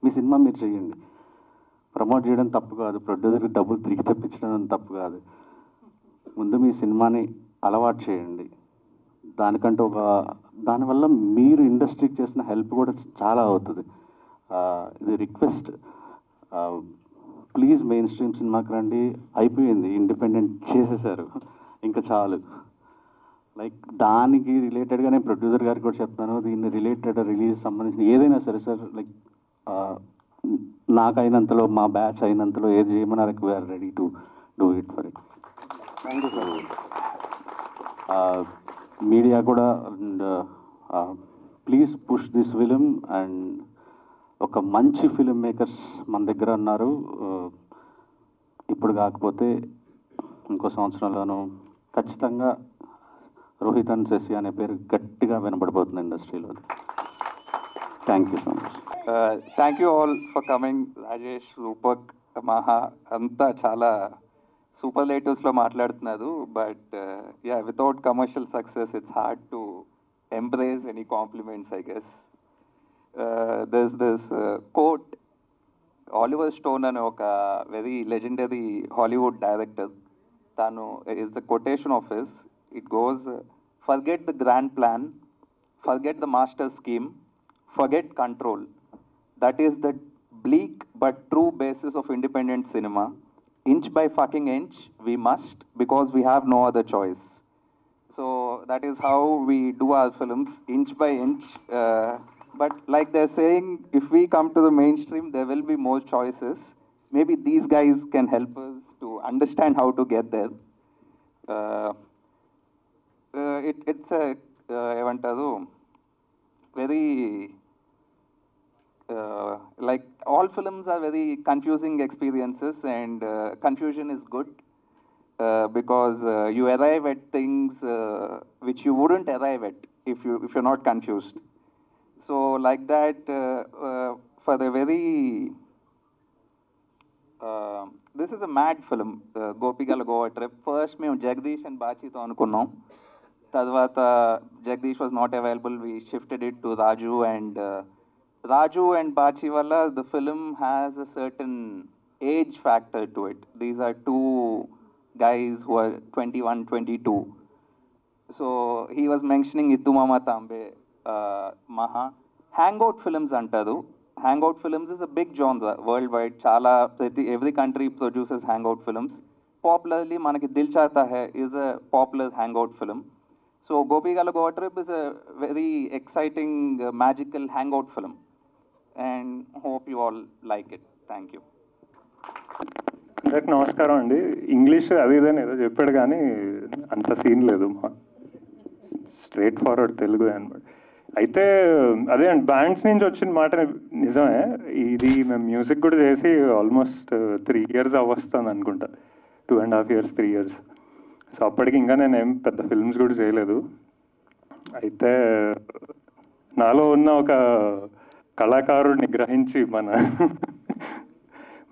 మీ సినిమా మీరు చేయండి. ప్రమోట్ చేయడం తప్పు కాదు, ప్రొడ్యూసర్కి డబ్బులు తిరిగి తెప్పించడం తప్పు కాదు. ముందు మీ సినిమాని అలవాటు చేయండి. దానికంటే దానివల్ల మీరు ఇండస్ట్రీకి చేసిన హెల్ప్ కూడా చాలా అవుతుంది. ఇది రిక్వెస్ట్, ప్లీజ్ మెయిన్ స్ట్రీమ్ సినిమాకి రండి. అయిపోయింది, ఇండిపెండెంట్ చేసేసారు, ఇంకా చాలు. లైక్ దానికి రిలేటెడ్గా నేను ప్రొడ్యూసర్ గారికి కూడా చెప్తాను, దీన్ని రిలేటెడ్ రిలీజ్ సంబంధించిన ఏదైనా సరే సార్, లైక్ నాకు అయినంతలో, మా బ్యాచ్ అయినంతలో ఏది చేయమన్నా we are ready to do it for it. Thank you sir. Media కూడా and please push this film. And ఒక మంచి ఫిలిం మేకర్స్ మన దగ్గర ఉన్నారు. ఇప్పుడు కాకపోతే ఇంకో సంవత్సరంలోనూ ఖచ్చితంగా రోహిత్ అండ్ శశి అనే పేరు గట్టిగా వినపడిపోతుంది ఇండస్ట్రీలో. Thank you so much. Thank you all for coming. Rajesh, Rupak, మహా అంతా చాలా సూపర్లేటివ్స్లో మాట్లాడుతున్నారు. But yeah, without commercial success it's hard to embrace any compliments, I guess. there's this quote, Oliver Stone అనే ఒక వెరీ లెజెండరీ హాలీవుడ్ డైరెక్టర్, తను is the quotation of his. It goes, forget the grand plan, forget the master scheme, forget control. That is the bleak but true basis of independent cinema. Inch by fucking inch we must, because we have no other choice. So that is how we do our films, inch by inch. But like they're saying, if we come to the mainstream, there will be more choices. Maybe these guys can help us to understand how to get there. It's a very like all films are very confusing experiences, and confusion is good. because you arrive at things which you wouldn't arrive at if you're not confused. So like that, for the very this is a mad film, Gopigala Goa Trip. First మేము Jagadish and బాచీతో అనుకున్నాం. తర్వాత Jagadish was not available, we shifted it to Raju and Bachi వల్ల the film has a certain age factor to it. These are two guys who are 21, 22. So he was mentioning Ittu Mama Tambe, Maha. Hangout films antaru. Hangout films is a big genre worldwide. Chala every country produces hangout films. Popularly manaki Dil Chahta Hai is a popular hangout film. So Gopigala Goa Trip is a very exciting magical hangout film, and hope you all like it. Thank you. అందరికి నమస్కారం అండి. English అది ఇదని ఏదో చెప్పాడు కానీ అంత scene లేదు, స్ట్రైట్ ఫార్వర్డ్ తెలుగు అనమాట. అయితే అదే అండి, బ్యాండ్స్ నుంచి వచ్చిన మాట నిజమే. ఇది మేము మ్యూజిక్ కూడా చేసి ఆల్మోస్ట్ 3 years అవస్తుంది అనుకుంటా, 2.5 years 3 years. సో అప్పటికి ఇంకా నేను ఏం పెద్ద ఫిల్మ్స్ కూడా చేయలేదు. అయితే నాలో ఉన్న ఒక కళాకారుడిని గ్రహించి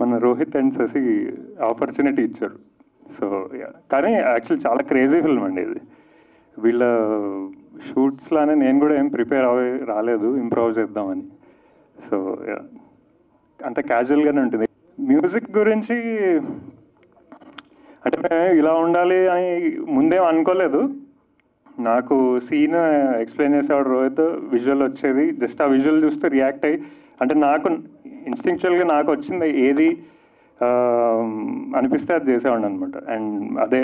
మన రోహిత్ అండ్ శశి ఆపర్చునిటీ ఇచ్చారు. సో కానీ యాక్చువల్లీ చాలా క్రేజీ ఫిల్మ్ అండి ఇది. వీళ్ళ షూట్స్లానే నేను కూడా ఏం ప్రిపేర్ రాలేదు, ఇంప్రూవ్ చేద్దామని. సో అంత క్యాజువల్గానే ఉంటుంది. మ్యూజిక్ గురించి అంటే మేము ఇలా ఉండాలి అని ముందేం అనుకోలేదు. నాకు సీన్ ఎక్స్ప్లెయిన్ చేసేవాడు రోహిత్, విజువల్ వచ్చేది, జస్ట్ ఆ విజువల్ చూస్తే రియాక్ట్ అయ్యి, అంటే నాకు ఇన్స్టింక్చువల్గా నాకు వచ్చింది ఏది అనిపిస్తే అది చేసేవాడిని అనమాట. అండ్ అదే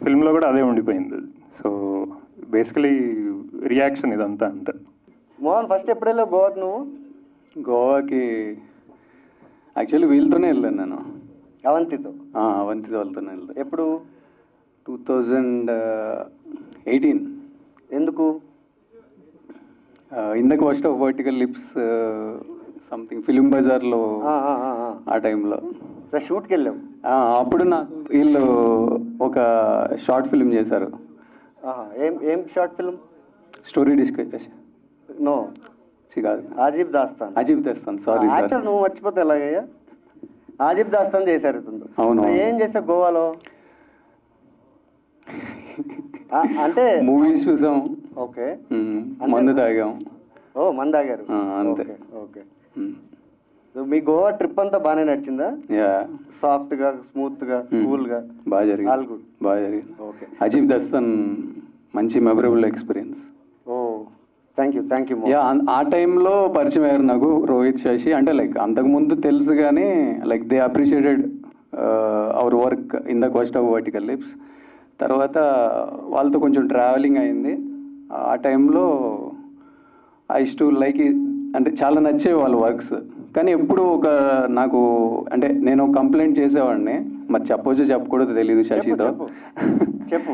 ఫిల్మ్లో కూడా అదే ఉండిపోయింది. సో బేసికలీ రియాక్షన్ ఇదంతా అంతే. మోహన్, ఫస్ట్ ఎప్పుడు వెళ్ళావు గోవాకి నువ్వు? గోవాకి యాక్చువల్లీ వీళ్ళతోనే వెళ్ళాను నేను, అవంతితో. అవంతితో వెళ్తూనే వెళ్తాను. ఎప్పుడు? 2018. ఎందుకు? ఇందాక first vertical lips something film బజార్లో ఆ టైంలో షూట్కి వెళ్ళాం. అప్పుడు నాకు వీళ్ళు ఒక షార్ట్ ఫిలిం చేశారు. ఏం షార్ట్ ఫిల్మ్? స్టోరీ డిస్కస్ నో కాదు, అజీబ్ దాస్తాన్. సారీ సార్, నువ్వు మర్చిపోతే ఎలాగయ్యా? అజీబ్ దాస్తాన్ చేశారు. అవును. ఏం చేసావు గోవాలో? అంటే మూవీస్ చూసాం, ఓకే, మందు తాగాం. ఓ మందు తాగారు, అంతే. ఓకే. మీ గోవా ట్రిప్ అంతా బాగానే నడిచిందా? సాఫ్ట్ గా, స్మూత్ గా, కూల్ గా? బాగా జరిగింది. ఓకే. అజీబ్ దస్తాన్ మంచి memorable experience. Oh thank you. ఆ టైంలో పరిచయం అయ్యారు నాకు రోహిత్, శశి. అంటే లైక్ అంతకుముందు తెలుసు కానీ like they appreciated our work in the quest of vertical lips. తర్వాత వాళ్ళతో కొంచెం ట్రావెలింగ్ అయింది. ఆ టైంలో ఐ టు లైక్, అంటే చాలా నచ్చేవి వాళ్ళ వర్క్స్. కానీ ఎప్పుడు నాకు అంటే నేను కంప్లైంట్ చేసేవాడిని, మరి చెప్పొచ్చు చెప్పకూడదు తెలియదు శశితో. చెప్పు.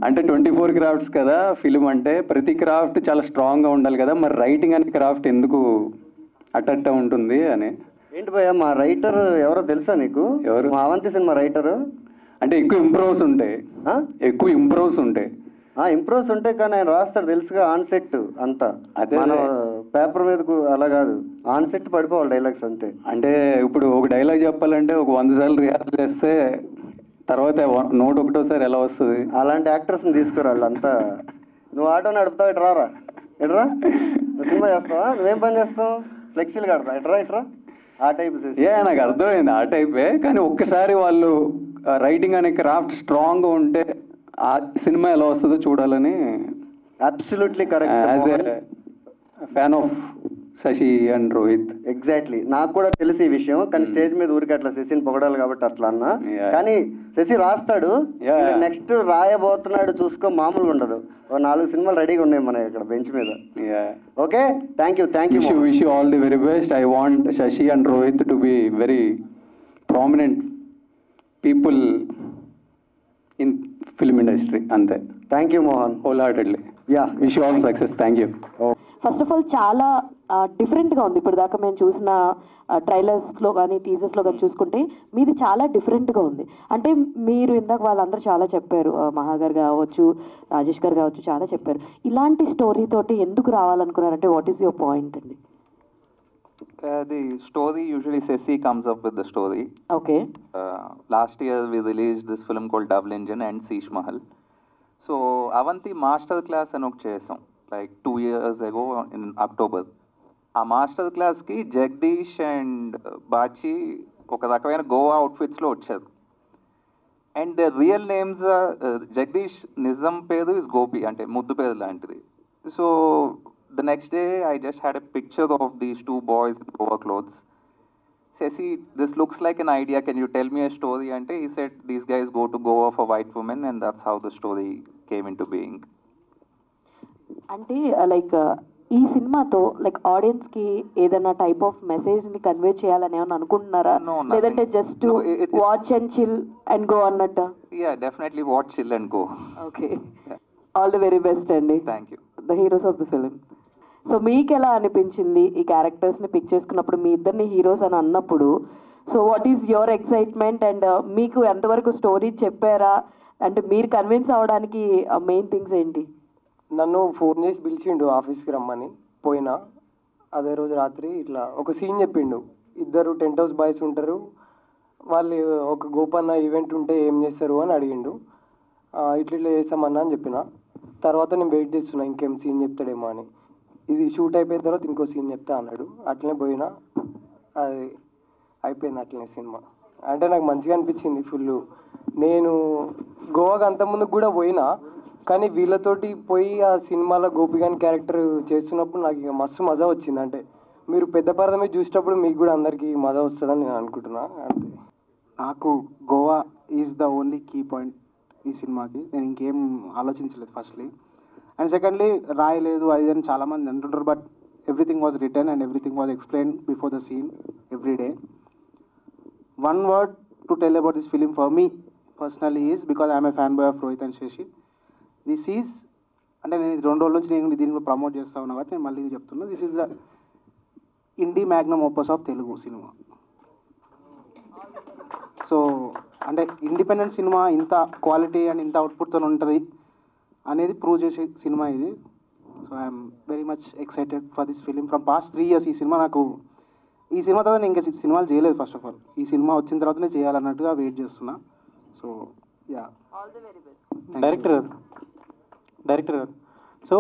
అంటే 24 crafts కదా ఫిలిం అంటే, ప్రతి క్రాఫ్ట్ చాలా స్ట్రాంగ్గా ఉండాలి కదా, మరి రైటింగ్ అనే క్రాఫ్ట్ ఎందుకు అట్ట ఉంటుంది అని. ఏంటి భయ్యా, మా రైటర్ ఎవరో తెలుసా నీకు? ఎవరు? మా అవంతి సినిమా రైటరు. అంటే ఎక్కువ ఇంప్రూవ్స్ ఉంటాయి. ఇంప్రూవ్స్ ఉంటాయి కానీ ఆయన రాస్తాడు తెలుసుగా, ఆన్ సెట్ అంతా. మన పేపర్ మీదకు అలా కాదు, ఆన్ సెట్ పడిపోవాలి డైలాగ్స్ అంతే. అంటే ఇప్పుడు ఒక డైలాగ్ చెప్పాలంటే ఒక 100 సార్లు రిహార్సల్ చేస్తే తర్వాత 101వ ఎలా వస్తుంది? అలాంటి యాక్టర్స్ని తీసుకురాళ్ళు అంతా. నువ్వు ఆటో నడుపుతావు, ఇట్రా ఎట్రా. నువ్వు సినిమా చేస్తావా? నువ్వేం పని చేస్తావు? ఫ్లెక్సీలు కడతావు, ఇట్రా ఆ టైప్. నాకు అర్థమైంది ఆ టైపే. కానీ ఒక్కసారి వాళ్ళు రైటింగ్ అనే క్రాఫ్ట్ స్ట్రాంగ్గా ఉంటే ఆ సినిమా ఎలా వస్తుందో చూడాలని. Absolutely correct. As a fan of Shashi and Rohit. Exactly, నాకు కూడా తెలిసి ఈ విషయం. కానీ స్టేజ్ మీద ఊరికి అట్లా శశిని పొగడాలి కాబట్టి అట్లా అన్నా. కానీ శశి రాస్తాడు, నెక్స్ట్ రాయబోతున్నాడు చూసుకో, మామూలుగా ఉండదు. 4 సినిమాలు రెడీగా ఉన్నాయి మన ఇక్కడ బెంచ్ మీద. Okay, thank you. Wish you all the very best. I want Sashi and Rohit to be very prominent people in film industry. అంతే. Thank you Mohan, wholeheartedly. Yeah, wish you all success. Thank you. First of all చాలా డిఫరెంట్గా ఉంది. ఇప్పుడు దాకా మేము చూసిన ట్రైలర్స్లో కానీ టీజర్స్లో కానీ చూసుకుంటే మీది చాలా డిఫరెంట్గా ఉంది. అంటే మీరు ఇందాక వాళ్ళందరూ చాలా చెప్పారు, మహా గారు కావచ్చు, రాజేష్ గారు కావచ్చు, చాలా చెప్పారు. ఇలాంటి స్టోరీ తోటి ఎందుకు రావాలనుకున్నారంటే వాట్ ఈస్ యువర్ పాయింట్ అండి? The story usually Ceci comes up with the story. Okay. Last year we released this film called Double Engine and Sheesh Mahal. So Avanti master class అని ఒక చేసాం like 2 years ago in October. ఆ master క్లాస్కి Jagadish and Bachi ఒక రకమైన గోవా అవుట్ఫిట్స్లో వచ్చారు. And the real names Jagadish నిజం పేరు ఇస్ గోపి, అంటే ముద్దు పేరు లాంటిది. So the next day I just had a picture of these two boys in Goa clothes. Ceci, this looks like an idea, can you tell me a story? Ante he said these guys go to Goa for white women, and that's how the story came into being. అంటే like ఈ సినిమాతో like ఆడియన్స్కి ఏదైనా type of మెసేజ్ని convey చేయాలని ఏమన్నా అనుకుంటున్నారా, లేదంటే just watch and chill and go అన్నట్టు? Yeah, definitely watch, chill and go. Okay, all the very best అండి. Thank you. The heroes of the film. So మీకు ఎలా అనిపించింది ఈ క్యారెక్టర్స్ని పిక్ చేసుకున్నప్పుడు, మీ ఇద్దరిని హీరోస్ అని అన్నప్పుడు? So what is your excitement and మీకు ఎంతవరకు స్టోరీ చెప్పారా, అంటే మీరు కన్విన్స్ అవ్వడానికి మెయిన్ థింగ్స్ ఏంటి? నన్ను ఫోన్ చేసి పిలిచిండు ఆఫీస్కి రమ్మని, పోయినా అదే రోజు రాత్రి ఇట్లా ఒక సీన్ చెప్పిండు. ఇద్దరు టెంట్ హౌస్ బాయ్స్ ఉంటారు, వాళ్ళు ఒక గోపన్న ఈవెంట్ ఉంటే ఏం చేస్తారు అని అడిగిండు. ఇట్లా చేస్తామన్నా అని చెప్పిన. తర్వాత నేను వెయిట్ చేస్తున్నా ఇంకేం సీన్ చెప్తాడేమో అని. ఇది షూట్ అయిపోయిన తర్వాత ఇంకో సీన్ చెప్తా అన్నాడు. అట్లనే పోయినా, అది అయిపోయింది అట్లనే సినిమా. అంటే నాకు మంచిగా అనిపించింది ఫుల్. నేను గోవాకి అంతకుముందుకు కూడా పోయినా, కానీ వీళ్ళతోటి పోయి ఆ సినిమాలో గోపిగాని క్యారెక్టర్ చేస్తున్నప్పుడు నాకు ఇక మస్తు మజా వచ్చింది. అంటే మీరు పెద్ద పరద మీద చూసేటప్పుడు మీకు కూడా అందరికీ మజా వస్తుందని నేను అనుకుంటున్నా. అంతే. నాకు Goa is the only key point ఈ సినిమాకి. నేను ఇంకేం ఆలోచించలేదు ఫస్ట్లీ. అండ్ సెకండ్లీ రాయలేదు అది అని చాలామంది అంటుంటారు, but everything was return and everything was explain before the scene every day. One word to tell about this film for me personally is because I'm a fan boy of Rohit and Shashi. This is, అంటే నేను 2 రోజుల నుంచి నేను దీన్ని కూడా promote చేస్తా ఉన్నా కాబట్టి నేను మళ్ళీ ఇది చెప్తున్నా, this is the INDI Magnum opus of Telugu cinema. So అంటే ఇండిపెండెంట్ సినిమా ఇంత క్వాలిటీ అండ్ ఇంత అవుట్పుట్తో ఉంటుంది అనేది ప్రూవ్ చేసే సినిమా ఇది. So I'm very much excited for this film from past 3 years. ఈ సినిమా తర్వాత నేను ఇంకా సినిమాలు చేయలేదు. ఫస్ట్ ఆఫ్ ఆల్ ఈ సినిమా వచ్చిన తర్వాతనే చేయాలన్నట్టుగా వెయిట్ చేస్తున్నా. సో యా, డైరెక్టర్ గారు, సో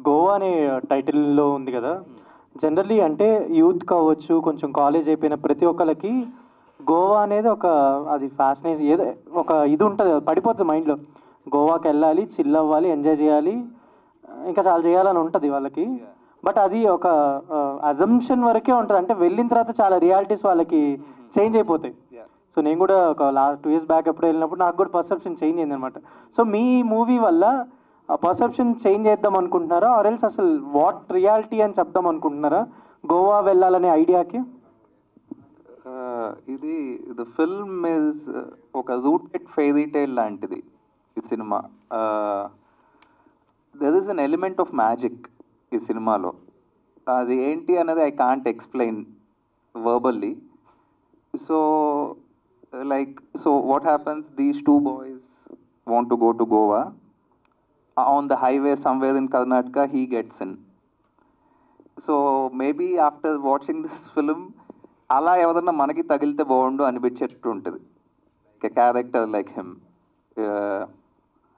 గోవా అనే టైటిల్లో ఉంది కదా, జనరల్లీ అంటే యూత్ కావచ్చు, కొంచెం కాలేజ్ అయిపోయిన ప్రతి ఒక్కరికి గోవా అనేది ఒక అది ఫ్యాసినేషన్, ఏదో ఒక ఇది ఉంటుంది, పడిపోతుంది మైండ్లో. గోవాకి వెళ్ళాలి, చిల్ అవ్వాలి, ఎంజాయ్ చేయాలి, ఇంకా చాలా చేయాలని ఉంటుంది వాళ్ళకి. బట్ అది ఒక అజంప్షన్ వరకే ఉంటుంది. అంటే వెళ్ళిన తర్వాత చాలా రియాలిటీస్ వాళ్ళకి చేంజ్ అయిపోతాయి. సో నేను కూడా ఒక 2 years బ్యాక్ ఎప్పుడు వెళ్ళినప్పుడు నాకు కూడా పర్సెప్షన్ చేంజ్ అయింది అనమాట. సో మీ మూవీ వల్ల ఆ పర్సెప్షన్ చేంజ్ చేద్దాం అనుకుంటున్నారా, ఆర్ ఎల్స్ అసలు వాట్ రియాలిటీ అని చెప్దాం అనుకుంటున్నారా గోవా వెళ్ళాలనే ఐడియాకి? ఇది ద ఫిల్మ్ ఇస్ ఒక రూటెడ్ ఫెయిరీ టేల్ లాంటిది ఈ cinema. There is an element of magic ఈ సినిమాలో. అది ఏంటి అనేది I can't explain verbally. So so what happens, these 2 boys want to go to Goa. On the highway somewhere in Karnataka he gets in. So maybe after watching this film అలా ఎవరన్నా మనకి తగిలితే బాగుండు అనిపించేట్టు ఉంటుంది, క్యారెక్టర్ లైక్ హిమ్.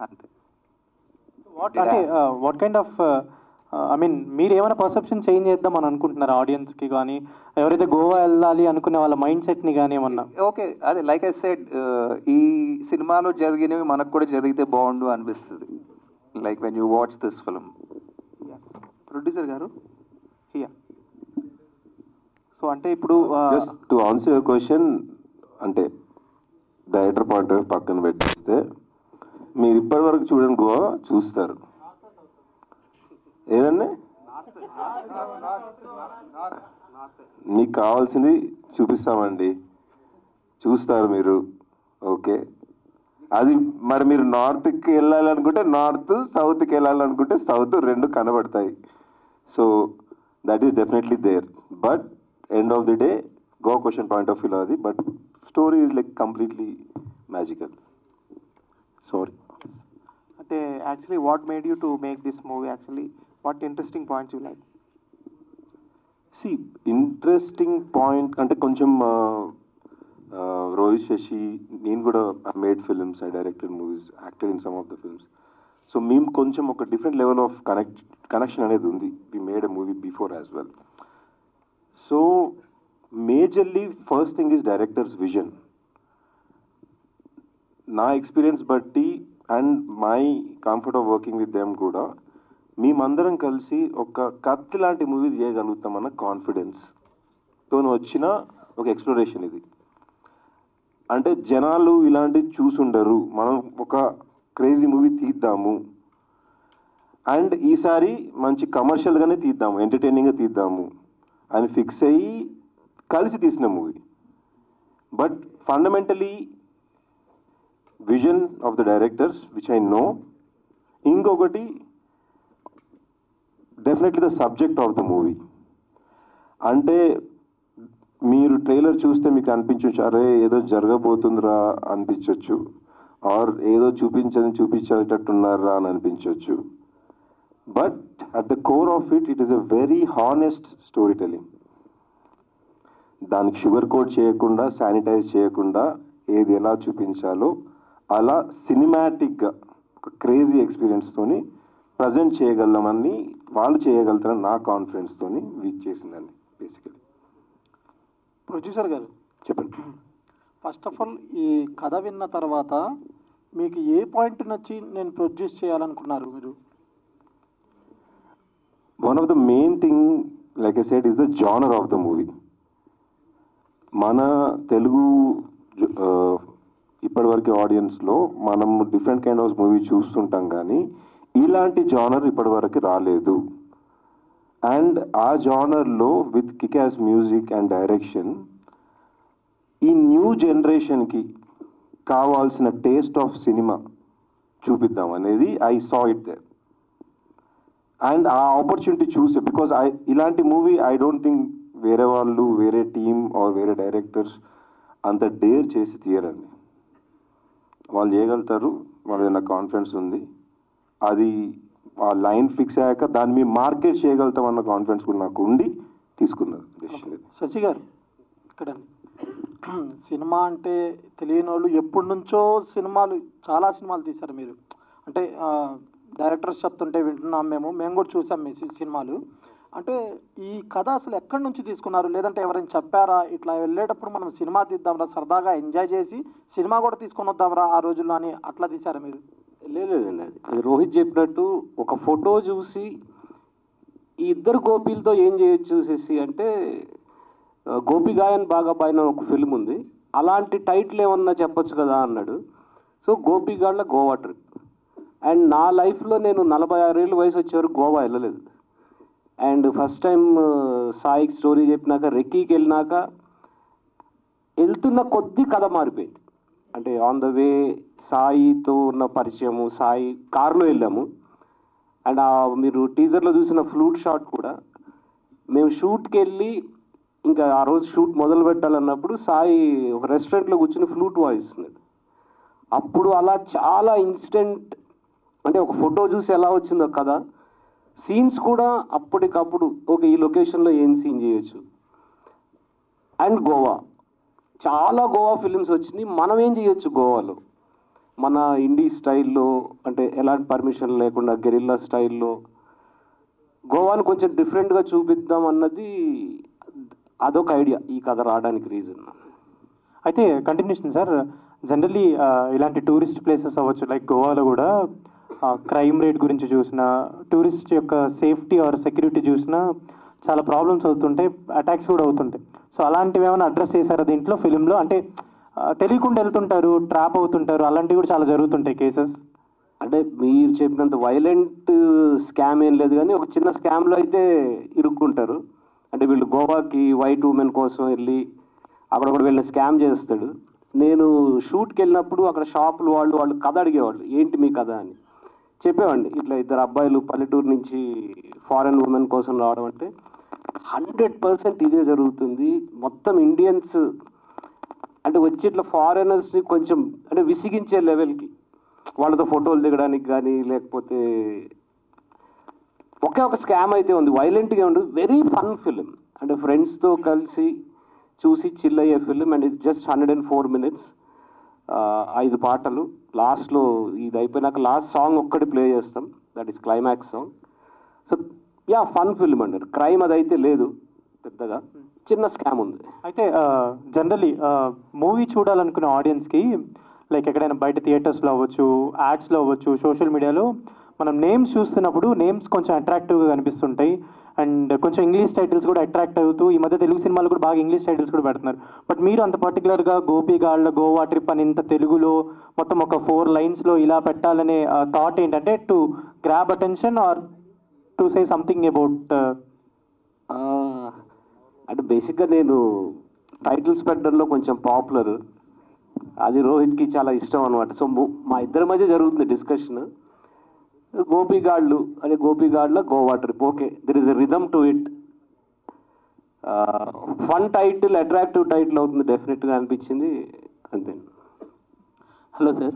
అంతే. What kind of I mean మీరు ఏమైనా perception change చేద్దాం అని అనుకుంటున్నారు ఆడియన్స్కి కానీ, ఎవరైతే గోవా వెళ్ళాలి అనుకునే వాళ్ళ మైండ్ సెట్ని కానీ ఏమన్నా? ఓకే, అదే లైక్ ఐ సెడ్, ఈ సినిమాలో జరిగినవి మనకు కూడా జరిగితే బాగుండు అనిపిస్తుంది, like when you watch this film. Producer గారు, సో అంటే ఇప్పుడు just to answer your question, అంటే డైరెక్టర్ పాయింట్ ఆఫ్ పక్కన పెట్టేస్తే మీరు ఇప్పటి వరకు చూడండి గోవా చూస్తారు. ఏదండి మీకు కావాల్సింది చూపిస్తామండి, చూస్తారు మీరు. ఓకే, అది మరి మీరు నార్త్కి వెళ్ళాలనుకుంటే నార్త్, సౌత్కి వెళ్ళాలనుకుంటే సౌత్, 2 కనబడతాయి. So that is definitely there. But end of the day Goa question point of వ్యూలో అది, but story is like completely magical. Sorry. అంటే actually what made you to make this movie? Actually what interesting points you like? See interesting point అంటే కొంచెం రోహిత్ శశి, నేను కూడా I made films, I directed movies, acted in some of the films. So మేము కొంచెం ఒక different level of connection అనేది ఉంది. We made a movie before as well. So majorly first thing is directors vision. నా experience బట్టి and my comfort of working with them కూడా మేమందరం కలిసి ఒక కత్తి లాంటి మూవీ చేయగలుగుతామన్న కాన్ఫిడెన్స్తో వచ్చిన ఒక ఎక్స్ప్లోరేషన్ ఇది. అంటే జనాలు ఇలాంటివి చూసుండరు, మనం ఒక క్రేజీ మూవీ తీద్దాము అండ్ ఈసారి మంచి కమర్షియల్గానే తీద్దాము, ఎంటర్టైనింగ్గా తీద్దాము అని ఫిక్స్ అయ్యి కలిసి తీసిన movie. But fundamentally vision of the directors which I know. ఇంకొకటి definitely the subject of the movie. అంటే మీరు ట్రైలర్ చూస్తే మీకు అనిపించవచ్చు, అరే ఏదో జరగబోతుందిరా అనిపించవచ్చు, ఆర్ ఏదో చూపించేటట్టున్నారా అని అనిపించవచ్చు. But at the core of it is a very honest story telling. దానికి షుగర్ కోట్ చేయకుండా, శానిటైజ్ చేయకుండా ఏది ఎలా చూపించాలో అలా సినిమాటిక్గా ఒక క్రేజీ ఎక్స్పీరియన్స్తోని ప్రజెంట్ చేయగలమని, వాళ్ళు చేయగలుగుతారని నా కాన్ఫిడెన్స్తోని వీచ్ చేసిందండి బేసికలీ. ప్రొడ్యూసర్ గారు చెప్పండి. ఫస్ట్ ఆఫ్ ఆల్ ఈ కథ విన్న తర్వాత మీకు ఏ పాయింట్ నచ్చి నేను ప్రొడ్యూస్ చేయాలనుకున్నారు మీరు? One of the main thing like I said is the genre of the movie. మన తెలుగు ఇప్పటివరకు ఆడియన్స్లో మనం డిఫరెంట్ కైండ్ ఆఫ్ మూవీ చూస్తుంటాం, కానీ ఇలాంటి జానర్ ఇప్పటివరకు రాలేదు. అండ్ ఆ జానర్లో with kick ass music and direction ఈ న్యూ జనరేషన్కి కావాల్సిన టేస్ట్ ఆఫ్ సినిమా చూపిద్దాం అనేది I saw it there. And ఆ ఆపర్చునిటీ చూసే, బికాజ్ ఇలాంటి మూవీ ఐ డోంట్ థింక్ వేరే వాళ్ళు, వేరే టీమ్ ఆర్ వేరే డైరెక్టర్స్ అంత డేర్ చేసి తీయరండి. వాళ్ళు చేయగలుగుతారు, వాళ్ళ నాకు కాన్ఫిడెన్స్ ఉంది. అది ఆ లైన్ ఫిక్స్ అయ్యాక దాన్ని మేము మార్కెట్ చేయగలుగుతాం అన్న కాన్ఫిడెన్స్ కూడా నాకు ఉండి తీసుకున్నారు డెసిషన్. శశి గారు ఇక్కడ సినిమా అంటే తెలియని వాళ్ళు ఎప్పటి నుంచో చాలా సినిమాలు తీశారు మీరు. అంటే డైరెక్టర్స్ చెప్తుంటే వింటున్నాం, మేము కూడా చూసాం మీ సినిమాలు. అంటే ఈ కథ అసలు ఎక్కడి నుంచి తీసుకున్నారు? లేదంటే ఎవరైనా చెప్పారా ఇట్లా వెళ్ళేటప్పుడు మనం సినిమా తీద్దాంరా, సరదాగా ఎంజాయ్ చేసి సినిమా కూడా తీసుకొని వద్దాంరా ఆ రోజుల్లో అని అట్లా తీశారా మీరు? లేదండి, అది రోహిత్ చెప్పినట్టు ఒక ఫోటో చూసి ఈ ఇద్దరు గోపీలతో ఏం చేయొచ్చు చూసేసి, అంటే గోపిగాయన్ బాగా పైన ఒక ఫిల్మ్ ఉంది, అలాంటి టైటిల్ ఏమన్నా చెప్పొచ్చు కదా అన్నాడు. సో గోపిగాళ్ళ గోవా ట్రిప్. అండ్ నా లైఫ్లో నేను 46 ఏళ్ళ వయసు వచ్చేవరకు గోవా వెళ్ళలేదు. అండ్ ఫస్ట్ టైం సాయికి స్టోరీ చెప్పినాక, రెక్కీకి వెళ్ళినాక వెళ్తున్న కొద్ది కథ మారిపోయింది. అంటే ఆన్ ద వే సాయితో ఉన్న పరిచయము, సాయి కారులో వెళ్ళాము. అండ్ మీరు టీజర్లో చూసిన ఫ్లూట్ షాట్ కూడా, మేము షూట్కి వెళ్ళి ఇంకా ఆ రోజు షూట్ మొదలు పెట్టాలన్నప్పుడు సాయి ఒక రెస్టారెంట్లో కూర్చుని ఫ్లూట్ వాయిస్తున్నాడు. అప్పుడు అలా చాలా ఇన్సిడెంట్, అంటే ఒక ఫోటో చూసి ఎలా వచ్చిందో కదా, సీన్స్ కూడా అప్పటికప్పుడు ఓకే ఈ లొకేషన్లో ఏం సీన్ చేయొచ్చు. అండ్ గోవా, చాలా గోవా ఫిలిమ్స్ వచ్చినాయి, మనం ఏం చేయొచ్చు గోవాలో మన ఇండీ స్టైల్లో, అంటే ఎలాంటి పర్మిషన్ లేకుండా గెరిల్లా స్టైల్లో గోవాని కొంచెం డిఫరెంట్గా చూపిద్దాం అన్నది అదొక ఐడియా ఈ కథ రావడానికి రీజన్. అయితే కంటిన్యూషన్ సార్, జనరల్లీ ఇలాంటి టూరిస్ట్ ప్లేసెస్ అవ్వచ్చు, లైక్ గోవాలో కూడా క్రైమ్ రేట్ గురించి చూసినా, టూరిస్ట్ యొక్క సేఫ్టీ ఆర్ సెక్యూరిటీ చూసినా చాలా ప్రాబ్లమ్స్ అవుతుంటాయి, అటాక్స్ కూడా అవుతుంటాయి. సో అలాంటివి ఏమైనా అడ్రస్ చేశారా దీంట్లో ఫిలింలో? అంటే తెలియకుండా వెళ్తుంటారు, ట్రాప్ అవుతుంటారు, అలాంటివి కూడా చాలా జరుగుతుంటాయి కేసెస్. అంటే మీరు చెప్పినంత వైలెంట్ స్కామ్ ఏం లేదు, కానీ ఒక చిన్న స్కామ్లో అయితే ఇరుక్కుంటారు. అంటే వీళ్ళు గోవాకి వైట్ ఉమెన్ కోసం వెళ్ళి అక్కడ కూడా వీళ్ళని స్కామ్ చేస్తాడు. నేను షూట్కి వెళ్ళినప్పుడు అక్కడ షాపులు వాళ్ళు కథ అడిగేవాళ్ళు, ఏంటి మీ కథ అని. చెప్పేవాడిని ఇట్లా ఇద్దరు అబ్బాయిలు పల్లెటూరు నుంచి ఫారెన్ ఉమెన్ కోసం రావడం అంటే 100% ఇదే జరుగుతుంది. మొత్తం ఇండియన్స్ అంటే వచ్చి ఇట్లా ఫారెనర్స్ని కొంచెం అంటే విసిగించే లెవెల్కి వాళ్ళతో ఫోటోలు దిగడానికి కానీ లేకపోతే ఒకే ఒక స్కామ్ అయితే ఉంది, వైలెంట్గా ఉండదు, వెరీ ఫన్ ఫిలిం. అంటే ఫ్రెండ్స్తో కలిసి చూసి చిల్ అయ్యే film and it's just 104 minutes. 5 పాటలు. లాస్ట్లో ఇది అయిపోయినాక లాస్ట్ సాంగ్ ఒక్కటి ప్లే చేస్తాం, that is climax song. So yeah fun film అండి. క్రైమ్ అదైతే లేదు పెద్దగా, చిన్న స్కామ్ ఉంది. అయితే జనరలీ మూవీ చూడాలనుకునే ఆడియన్స్కి లైక్ ఎక్కడైనా బయట థియేటర్స్లో అవ్వచ్చు, యాడ్స్లో అవ్వచ్చు, సోషల్ మీడియాలో మనం నేమ్స్ చూస్తున్నప్పుడు నేమ్స్ కొంచెం అట్రాక్టివ్గా కనిపిస్తుంటాయి అండ్ కొంచెం ఇంగ్లీష్ టైటిల్స్ కూడా అట్రాక్ట్ అవుతూ ఈ మధ్య తెలుగు సినిమాలు కూడా బాగా ఇంగ్లీష్ టైటిల్స్ కూడా పెడుతున్నారు. బట్ మీరు అంత పర్టికులర్గా గోపిగాళ్ళ గోవా ట్రిప్ అని ఇంత తెలుగులో మొత్తం ఒక 4 lines ఇలా పెట్టాలనే థాట్ ఏంటంటే to grab attention or to say something about? అంటే బేసిక్గా నేను టైటిల్స్ పెట్టడంలో కొంచెం పాపులర్, అది రోహిత్కి చాలా ఇష్టం అనమాట. సో మా ఇద్దరి మధ్య జరుగుతుంది డిస్కషన్. గోపిగాళ్ళు అదే Gopigalla Goa trip, okay there is a rhythm to it. Fun title, attractive title అవుతుంది డెఫినెట్గా అనిపించింది, అంతే. Hello sir.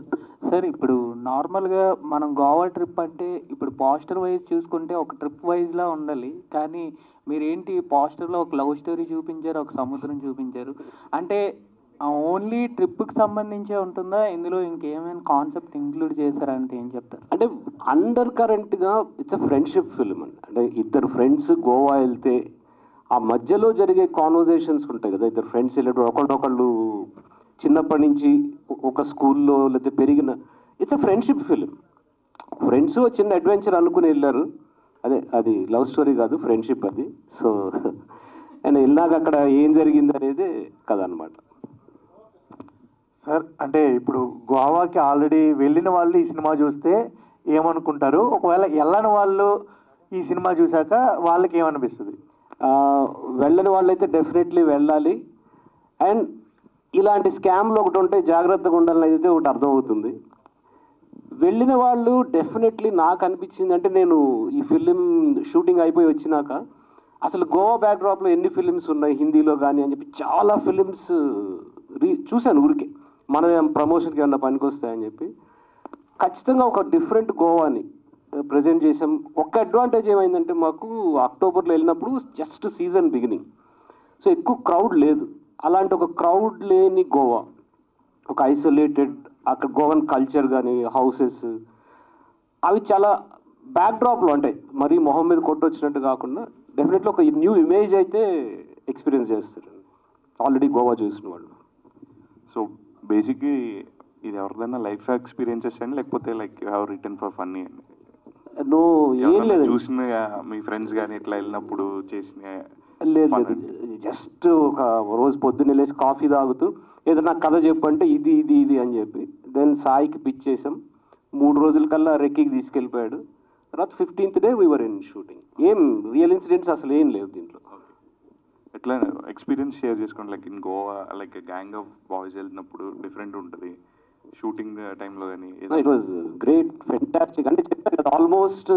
సార్ ఇప్పుడు నార్మల్గా మనం గోవా ట్రిప్ అంటే ఇప్పుడు పోస్టర్ వైజ్ చూసుకుంటే ఒక ట్రిప్ వైజ్లా ఉండాలి, కానీ మీరేంటి పోస్టర్లో ఒక లవ్ స్టోరీ చూపించారు, ఒక సముద్రం చూపించారు. అంటే ఓన్లీ ట్రిప్కి సంబంధించే ఉంటుందా, ఇందులో ఇంకేమైనా కాన్సెప్ట్ ఇంక్లూడ్ చేశారంటే ఏం చెప్తారు? అంటే అండర్ కరెంట్గా ఇట్స్ అ ఫ్రెండ్షిప్ ఫిల్మ్ అండి. అంటే ఇద్దరు ఫ్రెండ్స్ గోవా వెళ్తే ఆ మధ్యలో జరిగే కాన్వర్జేషన్స్ ఉంటాయి కదా, ఇద్దరు ఫ్రెండ్స్ వెళ్ళేటప్పుడు ఒకళ్ళొకళ్ళు చిన్నప్పటి నుంచి ఒక స్కూల్లో లేకపోతే పెరిగిన, it's a friendship film. Friends చిన్న అడ్వెంచర్ అనుకుని వెళ్ళారు, అదే అది లవ్ స్టోరీ కాదు, ఫ్రెండ్షిప్ అది. సో అండ్ వెళ్ళాక అక్కడ ఏం జరిగింది అనేది కథ అనమాట. సార్ అంటే ఇప్పుడు గోవాకి ఆల్రెడీ వెళ్ళిన వాళ్ళు ఈ సినిమా చూస్తే ఏమనుకుంటారు, ఒకవేళ వెళ్ళని వాళ్ళు ఈ సినిమా చూశాక వాళ్ళకి ఏమనిపిస్తుంది? వెళ్ళని వాళ్ళైతే డెఫినెట్లీ వెళ్ళాలి. అండ్ ఇలాంటి స్కామ్లు ఒకటి ఉంటే జాగ్రత్తగా ఉండాలని అయితే ఒకటి అర్థమవుతుంది. వెళ్ళిన వాళ్ళు డెఫినెట్లీ నాకు అనిపించింది అంటే నేను ఈ ఫిలిం షూటింగ్ అయిపోయి వచ్చినాక అసలు గోవా బ్యాక్డ్రాప్లో ఎన్ని ఫిలిమ్స్ ఉన్నాయి హిందీలో కానీ అని చెప్పి చాలా ఫిలిమ్స్ చూశాను ఊరికే, మన ప్రమోషన్కి ఏమన్నా పనికొస్తాయని చెప్పి. ఖచ్చితంగా ఒక డిఫరెంట్ గోవాని ప్రజెంట్ చేసాం. ఒక్క అడ్వాంటేజ్ ఏమైందంటే మాకు అక్టోబర్లో వెళ్ళినప్పుడు జస్ట్ సీజన్ బిగినింగ్, సో ఎక్కువ క్రౌడ్ లేదు. అలాంటి ఒక క్రౌడ్ లేని గోవా, ఒక ఐసోలేటెడ్, అక్కడ గోవన్ కల్చర్ కానీ హౌసెస్ అవి చాలా బ్యాక్డ్రాప్లో ఉంటాయి, మరీ మొహం మీద కొట్టొచ్చినట్టు కాకుండా డెఫినెట్లీ ఒక న్యూ ఇమేజ్ అయితే ఎక్స్పీరియన్స్ చేస్తారు ఆల్రెడీ గోవా చూసిన వాళ్ళు. సో బేసిక్లీ ఇది ఎవరిదైనా లైఫ్ ఎక్స్పీరియన్సెస్ అండి, లేకపోతే like you have return for funny అండి? ఏం లేదు, చూసిన మీ ఫ్రెండ్స్ కానీ ఇట్లా వెళ్ళినప్పుడు చేసిన? లేదు, జస్ట్ ఒక రోజు పొద్దున్న వెళ్ళేసి కాఫీ తాగుతూ ఏదైనా కథ చెప్పంటే ఇది ఇది ఇది అని చెప్పి దెన్ సాయికి పిచ్ చేసాం. 3 రోజుల కల్లా రెక్కీకి తీసుకెళ్ళిపోయాడు. తర్వాత 15th day we were in shooting. ఏం రియల్ ఇన్సిడెంట్స్ అసలు ఏం లేవు దీంట్లో. ఎట్లా ఎక్స్పీరియన్స్ షేర్ చేసుకోండి, like in Goa like gang of boys వెళ్ళినప్పుడు డిఫరెంట్ ఉంటుంది షూటింగ్ టైంలో కానీ? It was great, fantastic. అంటే చెప్పాను కదా ఆల్మోస్ట్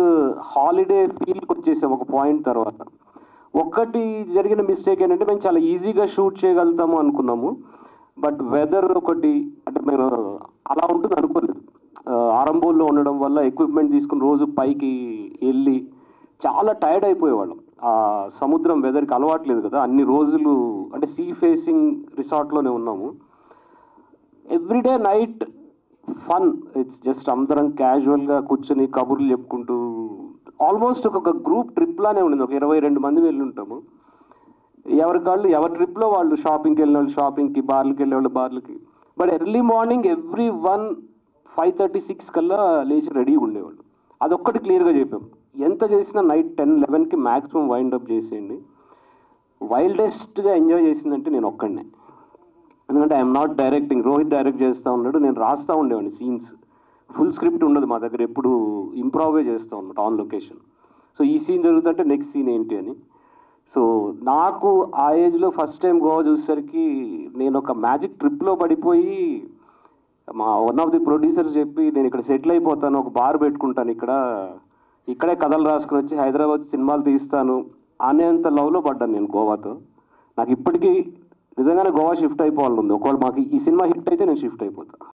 హాలిడే ఫీల్కి వచ్చేసాం ఒక పాయింట్ తర్వాత. ఒక్కటి జరిగిన మిస్టేక్ ఏంటంటే మేము చాలా ఈజీగా షూట్ చేయగలుగుతాము అనుకున్నాము, బట్ వెదర్ ఒకటి అంటే మేము అలా ఉంటుంది అనుకోలేదు. ఆరంభంలో ఉండడం వల్ల ఎక్విప్మెంట్ తీసుకుని రోజు పైకి వెళ్ళి చాలా టైర్డ్ అయిపోయేవాళ్ళం. ఆ సముద్రం వెదర్కి అలవాట్లేదు కదా, అన్ని రోజులు అంటే సీ ఫేసింగ్ రిసార్ట్లోనే ఉన్నాము. Everyday night fun, it's just అందరం క్యాజువల్గా కూర్చొని కబుర్లు చెప్పుకుంటూ ఆల్మోస్ట్ ఒక గ్రూప్ ట్రిప్ లానే ఉండింది. ఒక 22 మంది వెళ్ళి ఉంటాము. ఎవరికాళ్ళు ఎవరి ట్రిప్లో వాళ్ళు, షాపింగ్కి వెళ్ళిన వాళ్ళు షాపింగ్కి, బార్లకి వెళ్ళే వాళ్ళు బార్లకి. బట్ ఎర్లీ మార్నింగ్ ఎవ్రీ 5:30-6 కల్లా లేచి రెడీగా ఉండేవాళ్ళు. అదొక్కటి క్లియర్గా చెప్పాం, ఎంత చేసినా నైట్ 10-11కి మ్యాక్సిమం వైండప్ చేసేయండి. వైల్డెస్ట్గా ఎంజాయ్ చేసిందంటే నేను ఒక్కడనే, ఎందుకంటే I'm not directing, Rohit direct చేస్తూ ఉన్నాడు, నేను రాస్తూ ఉండేవాడిని సీన్స్. ఫుల్ స్క్రిప్ట్ ఉండదు మా దగ్గర, ఎప్పుడు ఇంప్రూవే చేస్తూ ఉన్నాడు ఆన్ లొకేషన్. సో ఈ సీన్ జరుగుతుంటే నెక్స్ట్ సీన్ ఏంటి అని. సో నాకు ఆ ఏజ్లో ఫస్ట్ టైం గోవా చూసేసరికి నేను ఒక మ్యాజిక్ ట్రిప్లో పడిపోయి మా వన్ ఆఫ్ ది ప్రొడ్యూసర్స్ చెప్పి నేను ఇక్కడ సెటిల్ అయిపోతాను, ఒక బార్ పెట్టుకుంటాను ఇక్కడే కథలు రాసుకుని వచ్చి హైదరాబాద్ సినిమాలు తీస్తాను అనేంత లవ్లో పడ్డాను నేను గోవాతో. నాకు ఇప్పటికీ నిజంగానే గోవా షిఫ్ట్ అయిపోవాలని ఉంది. ఒకవేళ మాకు ఈ సినిమా హిట్ అయితే నేను షిఫ్ట్ అయిపోతాను.